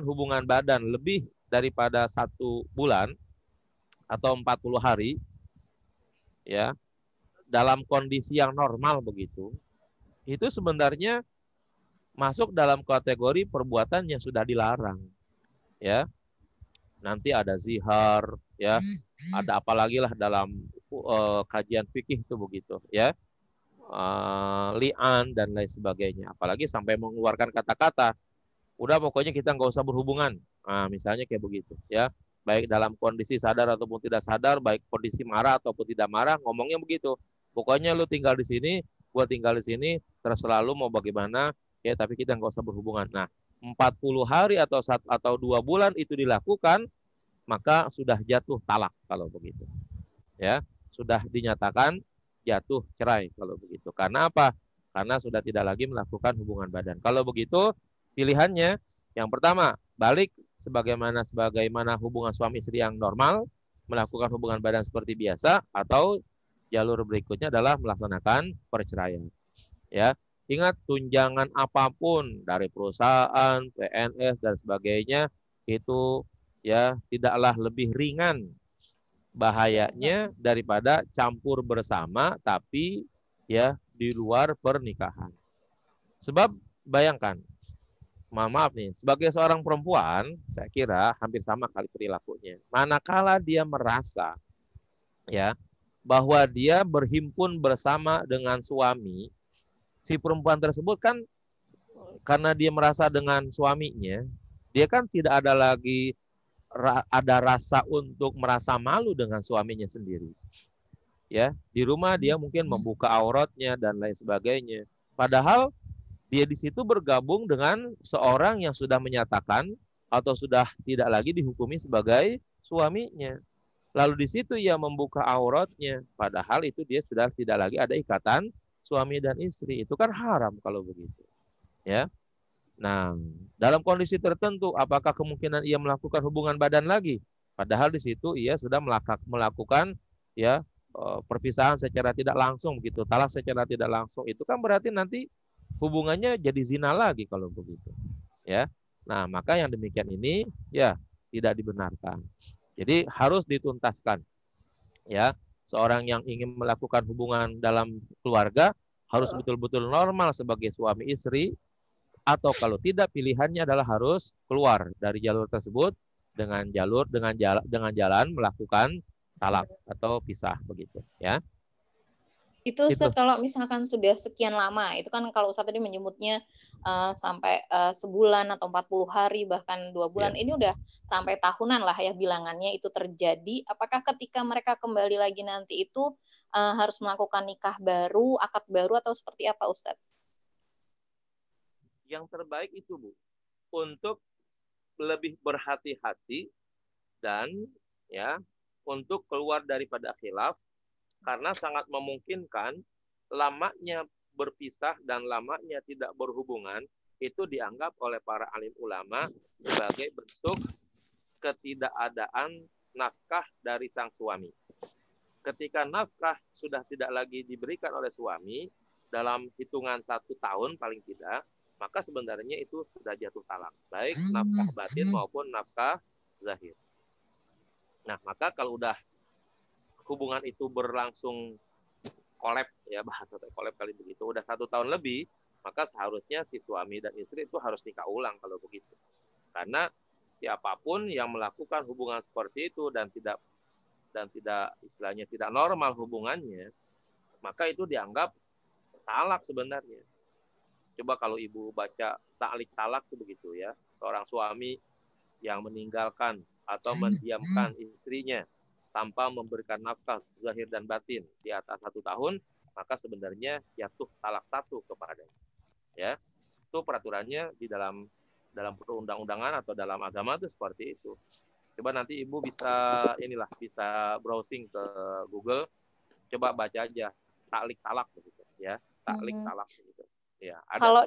hubungan badan lebih daripada 1 bulan atau 40 hari ya, dalam kondisi yang normal begitu, itu sebenarnya masuk dalam kategori perbuatan yang sudah dilarang ya. Nanti ada zihar ya, ada apalagi lah dalam kajian fikih itu begitu ya, li'an dan lain sebagainya, apalagi sampai mengeluarkan kata-kata udah pokoknya kita nggak usah berhubungan, misalnya kayak begitu ya, baik dalam kondisi sadar ataupun tidak sadar, baik kondisi marah ataupun tidak marah, ngomongnya begitu, pokoknya lu tinggal di sini, gua tinggal di sini, terserah lu mau bagaimana ya, tapi kita nggak usah berhubungan. Nah, 40 hari atau 2 bulan itu dilakukan, maka sudah jatuh talak kalau begitu. Ya, sudah dinyatakan jatuh cerai kalau begitu. Karena apa? Karena sudah tidak lagi melakukan hubungan badan. Kalau begitu, pilihannya yang pertama, balik sebagaimana hubungan suami istri yang normal, melakukan hubungan badan seperti biasa, atau jalur berikutnya adalah melaksanakan perceraian. Ya, ingat, tunjangan apapun dari perusahaan, PNS dan sebagainya itu ya tidaklah lebih ringan bahayanya daripada campur bersama tapi ya di luar pernikahan. Sebab bayangkan, maaf nih, sebagai seorang perempuan, saya kira hampir sama kali perilakunya. Manakala dia merasa ya bahwa dia berhimpun bersama dengan suami, si perempuan tersebut kan karena dia merasa dengan suaminya, dia kan tidak ada lagi ada rasa untuk merasa malu dengan suaminya sendiri. Ya, di rumah dia mungkin membuka auratnya dan lain sebagainya. Padahal dia di situ bergabung dengan seorang yang sudah menyatakan atau sudah tidak lagi dihukumi sebagai suaminya. Lalu di situ ia membuka auratnya, padahal itu dia sudah tidak lagi ada ikatan suami dan istri. Itu kan haram kalau begitu. Ya. Nah, dalam kondisi tertentu, apakah kemungkinan ia melakukan hubungan badan lagi? Padahal di situ ia sudah melakukan ya perpisahan secara tidak langsung begitu, talak secara tidak langsung. Itu kan berarti nanti hubungannya jadi zina lagi kalau begitu. Ya. Nah, maka yang demikian ini ya tidak dibenarkan. Jadi harus dituntaskan. Ya, seorang yang ingin melakukan hubungan dalam keluarga harus betul-betul normal sebagai suami istri. Atau kalau tidak, pilihannya adalah harus keluar dari jalur tersebut dengan jalan melakukan talak atau pisah begitu ya. Itu Ustaz, kalau misalkan sudah sekian lama, itu kan kalau Ustaz tadi menyebutnya sampai sebulan atau 40 hari bahkan 2 bulan, ini udah sampai tahunan lah ya bilangannya itu terjadi. Apakah ketika mereka kembali lagi nanti itu harus melakukan nikah baru, akad baru, atau seperti apa Ustaz? Yang terbaik itu Bu, untuk lebih berhati-hati dan ya untuk keluar daripada khilaf, karena sangat memungkinkan lamanya berpisah dan lamanya tidak berhubungan itu dianggap oleh para alim ulama sebagai bentuk ketidakadaan nafkah dari sang suami. Ketika nafkah sudah tidak lagi diberikan oleh suami dalam hitungan 1 tahun paling tidak, maka sebenarnya itu sudah jatuh talak, baik nafkah batin maupun nafkah zahir. Nah, maka kalau udah hubungan itu berlangsung kolab, ya bahasa saya kolab kali begitu, udah 1 tahun lebih, maka seharusnya si suami dan istri itu harus nikah ulang kalau begitu. Karena siapapun yang melakukan hubungan seperti itu dan tidak dan tidak istilahnya tidak normal hubungannya, maka itu dianggap talak sebenarnya. Coba kalau ibu baca taklik talak itu begitu ya, seorang suami yang meninggalkan atau mendiamkan istrinya tanpa memberikan nafkah zahir dan batin di atas 1 tahun, maka sebenarnya jatuh talak 1 kepadanya. Ya, itu peraturannya di dalam perundang-undangan atau dalam agama itu seperti itu. Coba nanti ibu bisa bisa browsing ke Google, coba baca aja taklik talak begitu ya, taklik talak begitu. Ya, ada. Kalau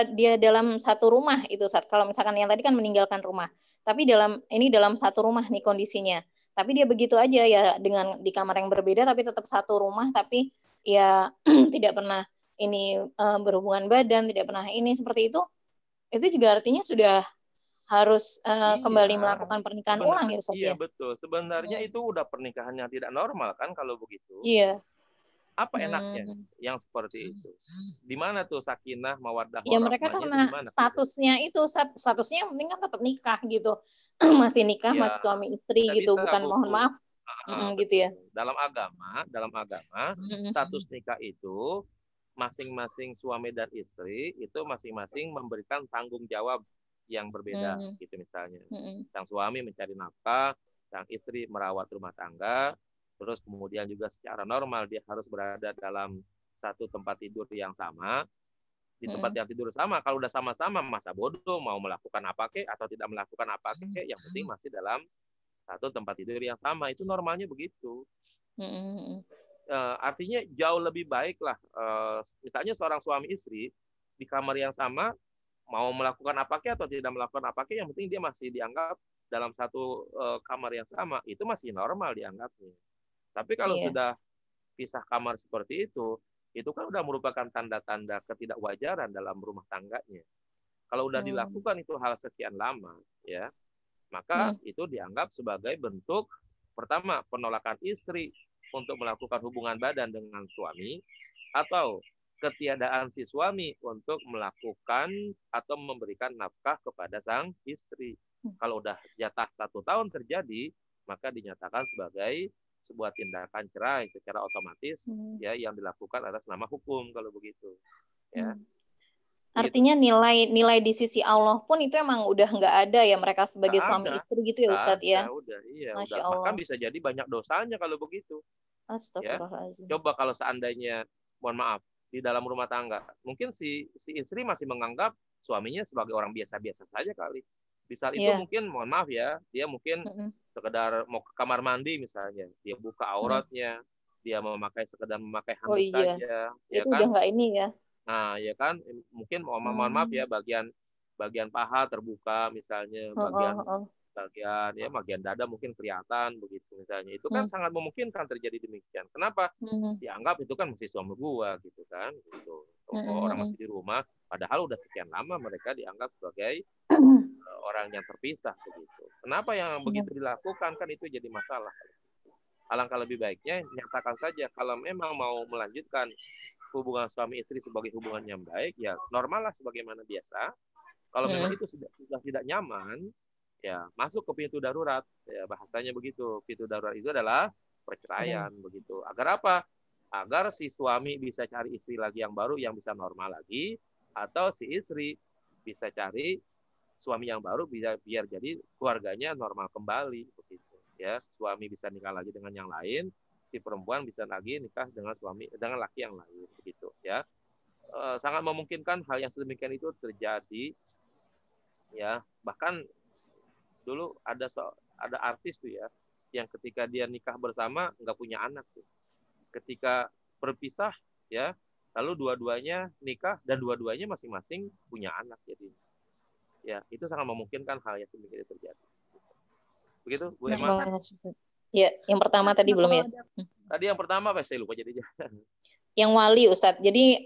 dia dalam satu rumah itu saat kalau misalkan yang tadi kan meninggalkan rumah, tapi dalam satu rumah nih kondisinya, tapi dia begitu aja ya dengan di kamar yang berbeda tapi tetap satu rumah, tapi ya tidak pernah ini berhubungan badan, tidak pernah ini seperti itu juga artinya sudah harus kembali melakukan pernikahan ulang ya Ustaz iya, ya? Betul. Sebenarnya itu udah pernikahan yang tidak normal kan kalau begitu. Iya. Apa enaknya yang seperti itu? Di mana tuh sakinah, mawaddah, ya mereka karena statusnya yang penting kan tetap nikah gitu. Masih nikah, ya, masih suami istri gitu, bukan mohon maaf. Gitu ya. Dalam agama status nikah itu masing-masing suami dan istri itu masing-masing memberikan tanggung jawab yang berbeda gitu misalnya. Sang suami mencari nafkah, sang istri merawat rumah tangga, terus kemudian juga secara normal dia harus berada dalam satu tempat tidur yang sama. Di tempat yang tidur sama, kalau udah sama-sama masa bodoh mau melakukan apa kek atau tidak melakukan apa kek, yang penting masih dalam satu tempat tidur yang sama. Itu normalnya begitu. Artinya jauh lebih baik lah. Misalnya seorang suami istri di kamar yang sama mau melakukan apa kek atau tidak melakukan apa kek, yang penting dia masih dianggap dalam satu kamar yang sama. Itu masih normal dianggapnya. Tapi kalau sudah pisah kamar seperti itu kan udah merupakan tanda-tanda ketidakwajaran dalam rumah tangganya. Kalau udah dilakukan itu hal sekian lama, ya, maka itu dianggap sebagai bentuk pertama penolakan istri untuk melakukan hubungan badan dengan suami, atau ketiadaan si suami untuk melakukan atau memberikan nafkah kepada sang istri. Kalau udah jatah 1 tahun terjadi, maka dinyatakan sebagai sebuah tindakan cerai secara otomatis ya yang dilakukan atas nama hukum kalau begitu ya. Artinya nilai di sisi Allah pun itu emang udah nggak ada ya mereka sebagai suami istri gitu ya Ustadz ya. Masya Allah. Bahkan bisa jadi banyak dosanya kalau begitu. Astagfirullahaladzim. Coba kalau seandainya mohon maaf di dalam rumah tangga mungkin si istri masih menganggap suaminya sebagai orang biasa-biasa saja kali. Bisa itu mungkin mohon maaf ya, dia mungkin sekedar mau ke kamar mandi misalnya, dia buka auratnya, dia sekedar memakai handuk saja, ya itu kan? Udah nggak ini ya. Nah, ya kan, mungkin mohon maaf ya bagian paha terbuka misalnya, bagian dada mungkin kelihatan begitu misalnya. Itu kan sangat memungkinkan terjadi demikian. Kenapa? Dianggap itu kan masih suami gua gitu kan, gitu. Orang masih di rumah, padahal udah sekian lama mereka dianggap sebagai orang yang terpisah begitu. Kenapa yang begitu dilakukan kan itu jadi masalah. Alangkah lebih baiknya nyatakan saja kalau memang mau melanjutkan hubungan suami istri sebagai hubungan yang baik ya normal lah sebagaimana biasa. Kalau memang itu sudah tidak nyaman ya masuk ke pintu darurat ya bahasanya begitu. Pintu darurat itu adalah perceraian begitu. Agar apa? Agar si suami bisa cari istri lagi yang baru yang bisa normal lagi atau si istri bisa cari suami yang baru biar jadi keluarganya normal kembali begitu ya. Suami bisa nikah lagi dengan yang lain, si perempuan bisa lagi nikah dengan laki yang lain begitu ya. Sangat memungkinkan hal yang sedemikian itu terjadi ya. Bahkan dulu ada artis tuh ya yang ketika dia nikah bersama nggak punya anak tuh. Ketika berpisah ya lalu dua-duanya nikah dan dua-duanya masing-masing punya anak jadi ya itu sangat memungkinkan hal yang sedemikian itu terjadi. Begitu, Bu Emma? Ya, yang pertama tadi belum ya? Tadi yang pertama apa saya lupa jadinya. Yang wali Ustadz. Jadi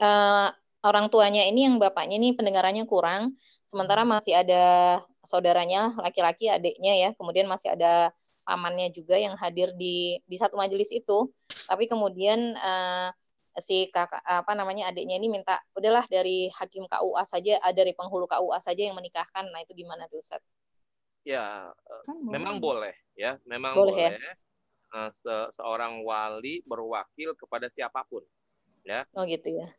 orang tuanya ini yang bapaknya ini pendengarannya kurang, sementara masih ada saudaranya laki-laki adiknya ya, kemudian masih ada pamannya juga yang hadir di satu majelis itu. Tapi kemudian si kakak adiknya ini minta udahlah dari hakim KUA saja, dari penghulu KUA saja yang menikahkan. Nah itu gimana tuh Ustaz? Ya memang boleh ya, memang boleh. Ya. seorang wali berwakil kepada siapapun, ya. Oh gitu ya.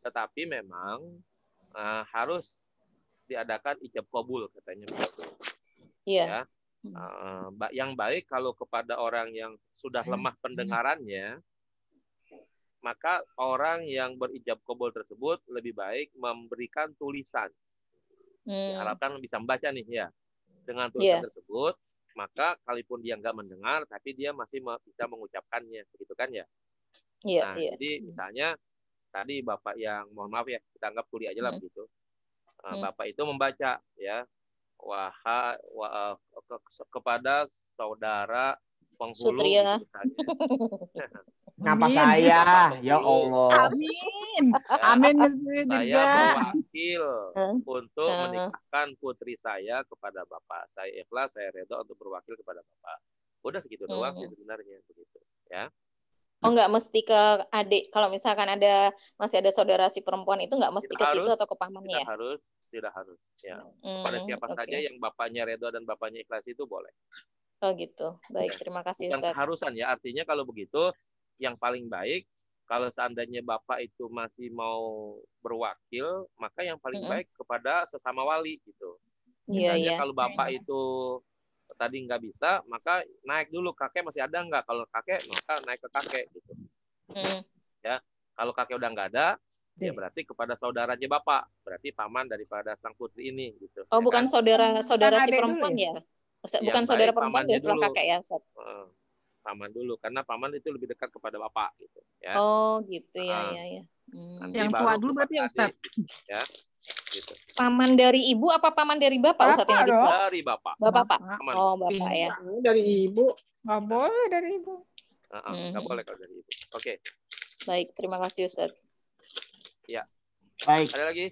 Tetapi memang harus diadakan ijab kabul katanya begitu. Iya. Ya. Yang baik kalau kepada orang yang sudah lemah pendengarannya, maka orang yang berijab kabul tersebut lebih baik memberikan tulisan. Diharapkan bisa membaca nih ya. Dengan tulisan tersebut, maka kalaupun dia nggak mendengar, tapi dia masih bisa mengucapkannya, begitu kan ya? Iya. Nah, jadi misalnya tadi Bapak yang, mohon maaf ya, kita anggap kuliah aja lah begitu. Bapak itu membaca ya, kepada saudara penghulu Sutria. misalnya. Ngapa saya? Ya Allah. Amin. Amin. Saya berwakil untuk menikahkan putri saya kepada Bapak. Saya ikhlas, saya redha untuk berwakil kepada Bapak. Udah segitu doang sih sebenarnya begitu, ya. Oh, nggak mesti ke adik. Kalau misalkan masih ada saudara si perempuan itu nggak mesti ke situ atau ke pamannya ya? Tidak harus. Ya. Pada siapa saja yang bapaknya redha dan bapaknya ikhlas itu boleh. Oh gitu. Baik, terima kasih Bukan Ustaz. keharusan ya. Artinya kalau begitu, yang paling baik kalau seandainya bapak itu masih mau berwakil, maka yang paling baik kepada sesama wali gitu. Misalnya kalau bapak itu tadi nggak bisa, maka naik dulu, kakek masih ada nggak? Kalau kakek, maka naik ke kakek gitu. Ya, kalau kakek udah nggak ada, ya berarti kepada saudaranya bapak, berarti paman daripada sang putri ini gitu. Oh, ya bukan kan? saudara si perempuan ya? Bukan saudara perempuan ya setelah kakek ya, Ustaz? Paman dulu, karena paman itu lebih dekat kepada bapak gitu. Ya. Oh gitu ya. Yang tua dulu berarti ya Ustaz? Ya. Gitu. Paman dari ibu apa paman dari bapak Ustaz yang lebih tua? Dari bapak. Bapak Pak. Oh bapak ya. Dari ibu. Nggak boleh dari ibu. Nggak boleh kalau dari ibu. Oke. Baik, terima kasih Ustaz. Ya. Baik. Ada lagi?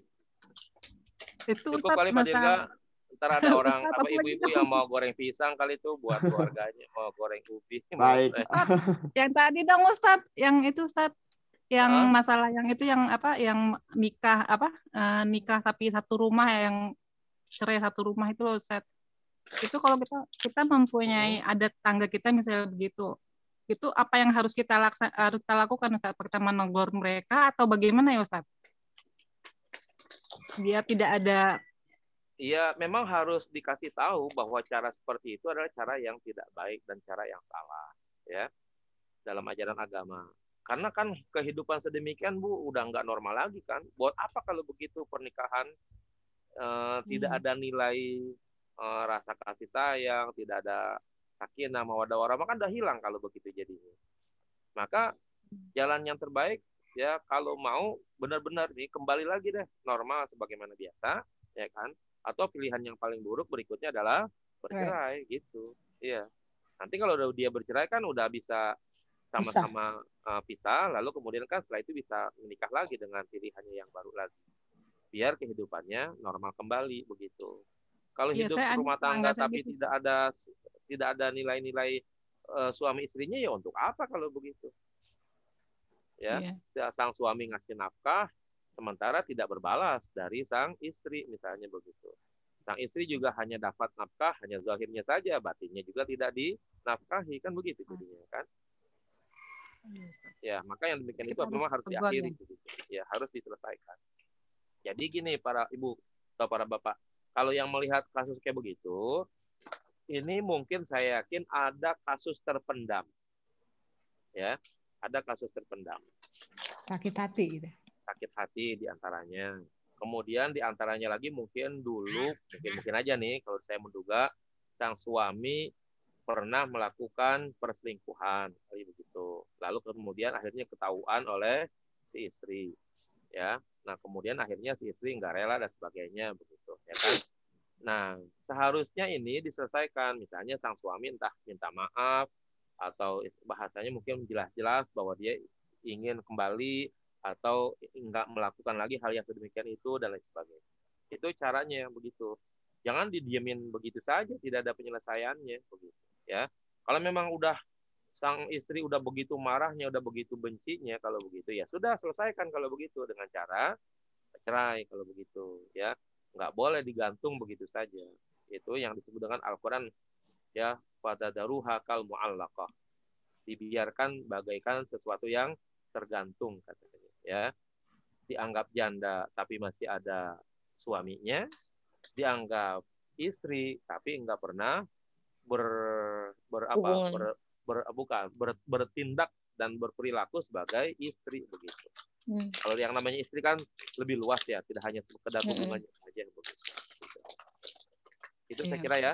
Itu cukup kali Pak Dirga. Ntar ada orang apa ibu-ibu yang mau goreng pisang kali itu buat keluarganya, mau goreng ubi. Baik. Yang tadi dong Ustaz, yang itu Ustaz. Yang masalah yang itu yang apa yang nikah nikah tapi satu rumah, yang cerai satu rumah itu loh Ustaz. Itu kalau kita mempunyai adat tangga kita misalnya begitu, itu apa yang harus kita lakukan Ustaz? Kita menegur mereka atau bagaimana ya Ustaz? Dia tidak ada. Iya, memang harus dikasih tahu bahwa cara seperti itu adalah cara yang tidak baik dan cara yang salah ya dalam ajaran agama. Karena kan kehidupan sedemikian Bu udah nggak normal lagi kan. Buat apa kalau begitu pernikahan tidak ada nilai rasa kasih sayang, tidak ada sakinah mawaddah warahmah, kan udah hilang kalau begitu jadinya. Maka jalan yang terbaik ya kalau mau benar-benar nih kembali lagi deh normal sebagaimana biasa ya kan. Atau pilihan yang paling buruk berikutnya adalah bercerai gitu. Iya. Nanti kalau dia bercerai kan udah bisa sama-sama pisah, lalu kemudian kan setelah itu bisa menikah lagi dengan pilihannya yang baru lagi. Biar kehidupannya normal kembali begitu. Kalau hidup rumah tangga tapi gitu. tidak ada nilai-nilai suami istrinya ya untuk apa kalau begitu? Ya, sang suami ngasih nafkah sementara tidak berbalas dari sang istri misalnya begitu. Sang istri juga hanya dapat nafkah hanya zahirnya saja, batinnya juga tidak dinafkahi kan begitu jadinya kan? Ya, maka yang demikian itu memang harus diakhiri gitu. Ya, harus diselesaikan. Jadi gini para ibu atau para bapak, kalau yang melihat kasus kayak begitu, ini mungkin saya yakin ada kasus terpendam. Ya, ada kasus terpendam. Sakit hati gitu. Sakit hati diantaranya. Kemudian diantaranya lagi mungkin dulu, mungkin aja nih kalau saya menduga sang suami pernah melakukan perselingkuhan begitu. Lalu kemudian akhirnya ketahuan oleh si istri. Ya. Nah, kemudian akhirnya si istri nggak rela dan sebagainya begitu, ya kan? Nah, seharusnya ini diselesaikan. Misalnya sang suami entah minta maaf atau bahasanya mungkin jelas-jelas bahwa dia ingin kembali atau enggak melakukan lagi hal yang sedemikian itu dan lain sebagainya. Itu caranya begitu. Jangan didiemin begitu saja, tidak ada penyelesaiannya begitu, ya. Kalau memang udah sang istri udah begitu marahnya, udah begitu bencinya kalau begitu ya sudah selesaikan kalau begitu dengan cara cerai kalau begitu, ya. Enggak boleh digantung begitu saja. Itu yang disebut dengan Al-Qur'an ya, fadadaruha kal mu'allaqah. dibiarkan bagaikan sesuatu yang tergantung katanya ya. Dianggap janda tapi masih ada suaminya, dianggap istri tapi enggak pernah bertindak dan berperilaku sebagai istri begitu. Kalau yang namanya istri kan lebih luas ya, tidak hanya sekedar hubungannya saja begitu. Itu saya kira ya.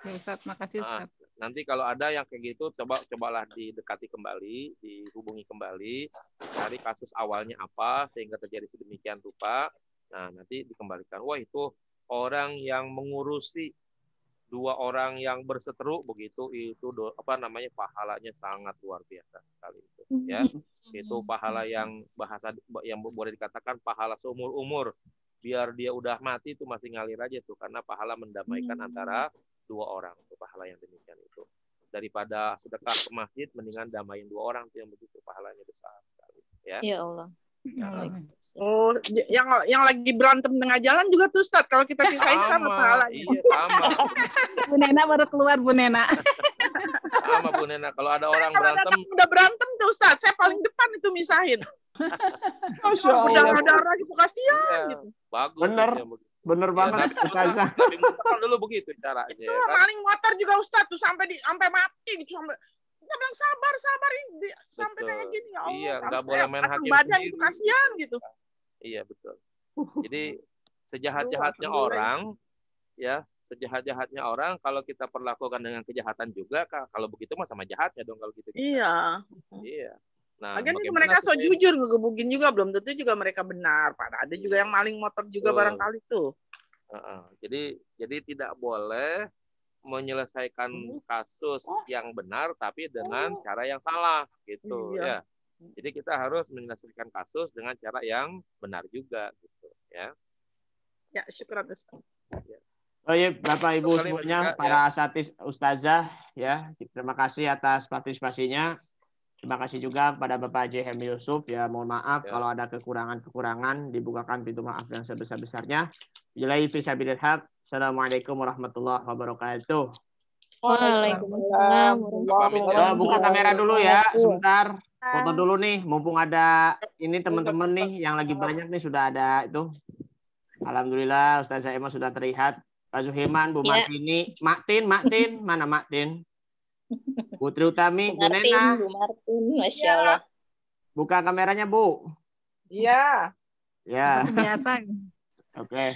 Ya Ustaz, makasih Ustaz. Nanti kalau ada yang kayak gitu, cobalah didekati kembali, dihubungi kembali, cari kasus awalnya apa sehingga terjadi sedemikian rupa. Nah, nanti dikembalikan. Wah, itu orang yang mengurusi 2 orang yang berseteru begitu, itu pahalanya sangat luar biasa sekali itu ya. Itu pahala yang boleh dikatakan pahala seumur umur. Biar dia udah mati itu masih ngalir aja tuh, karena pahala mendamaikan antara 2 orang, itu pahala yang demikian itu. Daripada sedekah ke masjid, mendingan damain 2 orang tuh yang begitu, pahalanya besar sekali ya. Ya Allah. Oh, yang lagi berantem tengah jalan juga tuh Ustaz, kalau kita pisahin sama pahalanya. Iya, sama. Bu Nena baru keluar, Bu Nena. Sama Bu Nena, kalau ada orang berantem, udah berantem tuh Ustaz, saya paling depan itu misahin. Masya Allah. Berdarah-darah gitu, kasihan gitu. Bagus. Bener banget Ustazah. Tapi dulu begitu caranya. Itu maling motor juga Ustaz tuh sampai mati gitu, sampai kita bilang sabar ini sampai kayak gini ya Allah. Iya, nggak boleh main hakim badan sendiri. Itu kasihan gitu. Iya betul. Jadi sejahat-jahatnya orang, ya sejahat-jahatnya orang, kalau kita perlakukan dengan kejahatan juga, kalau begitu mah sama jahatnya dong kalau gitu. Iya. Iya. Nah, lagian mereka so jujur ngegebukin juga, belum tentu juga mereka benar. Ada juga yang maling motor juga barangkali tuh. Jadi tidak boleh menyelesaikan kasus yang benar tapi dengan cara yang salah gitu ya. Jadi kita harus menyelesaikan kasus dengan cara yang benar juga gitu ya. Ya, syukur Ustaz. Ya. Oh iya, Bapak Ibu semuanya, para asatidz ustazah ya, terima kasih atas partisipasinya. Terima kasih juga kepada Bapak Haji Helmi Yusuf ya, mohon maaf kalau ada kekurangan-kekurangan, dibukakan pintu maaf yang sebesar-besarnya. Billahi fisabilil haq. Assalamualaikum warahmatullahi wabarakatuh. Waalaikumsalam warahmatullahi wabarakatuh. Buka kamera dulu ya, sebentar. Foto dulu nih, mumpung ada ini teman-teman nih yang lagi banyak nih, sudah ada itu. Alhamdulillah Ustazah Emma sudah terlihat. Pak Zuhiman, Bu Martini, Maktin, mana Maktin? Putri Utami, Bu Nena. Bu Martin, Masya Allah. Buka kameranya, Bu. Iya. Ya. Biasa. Oke.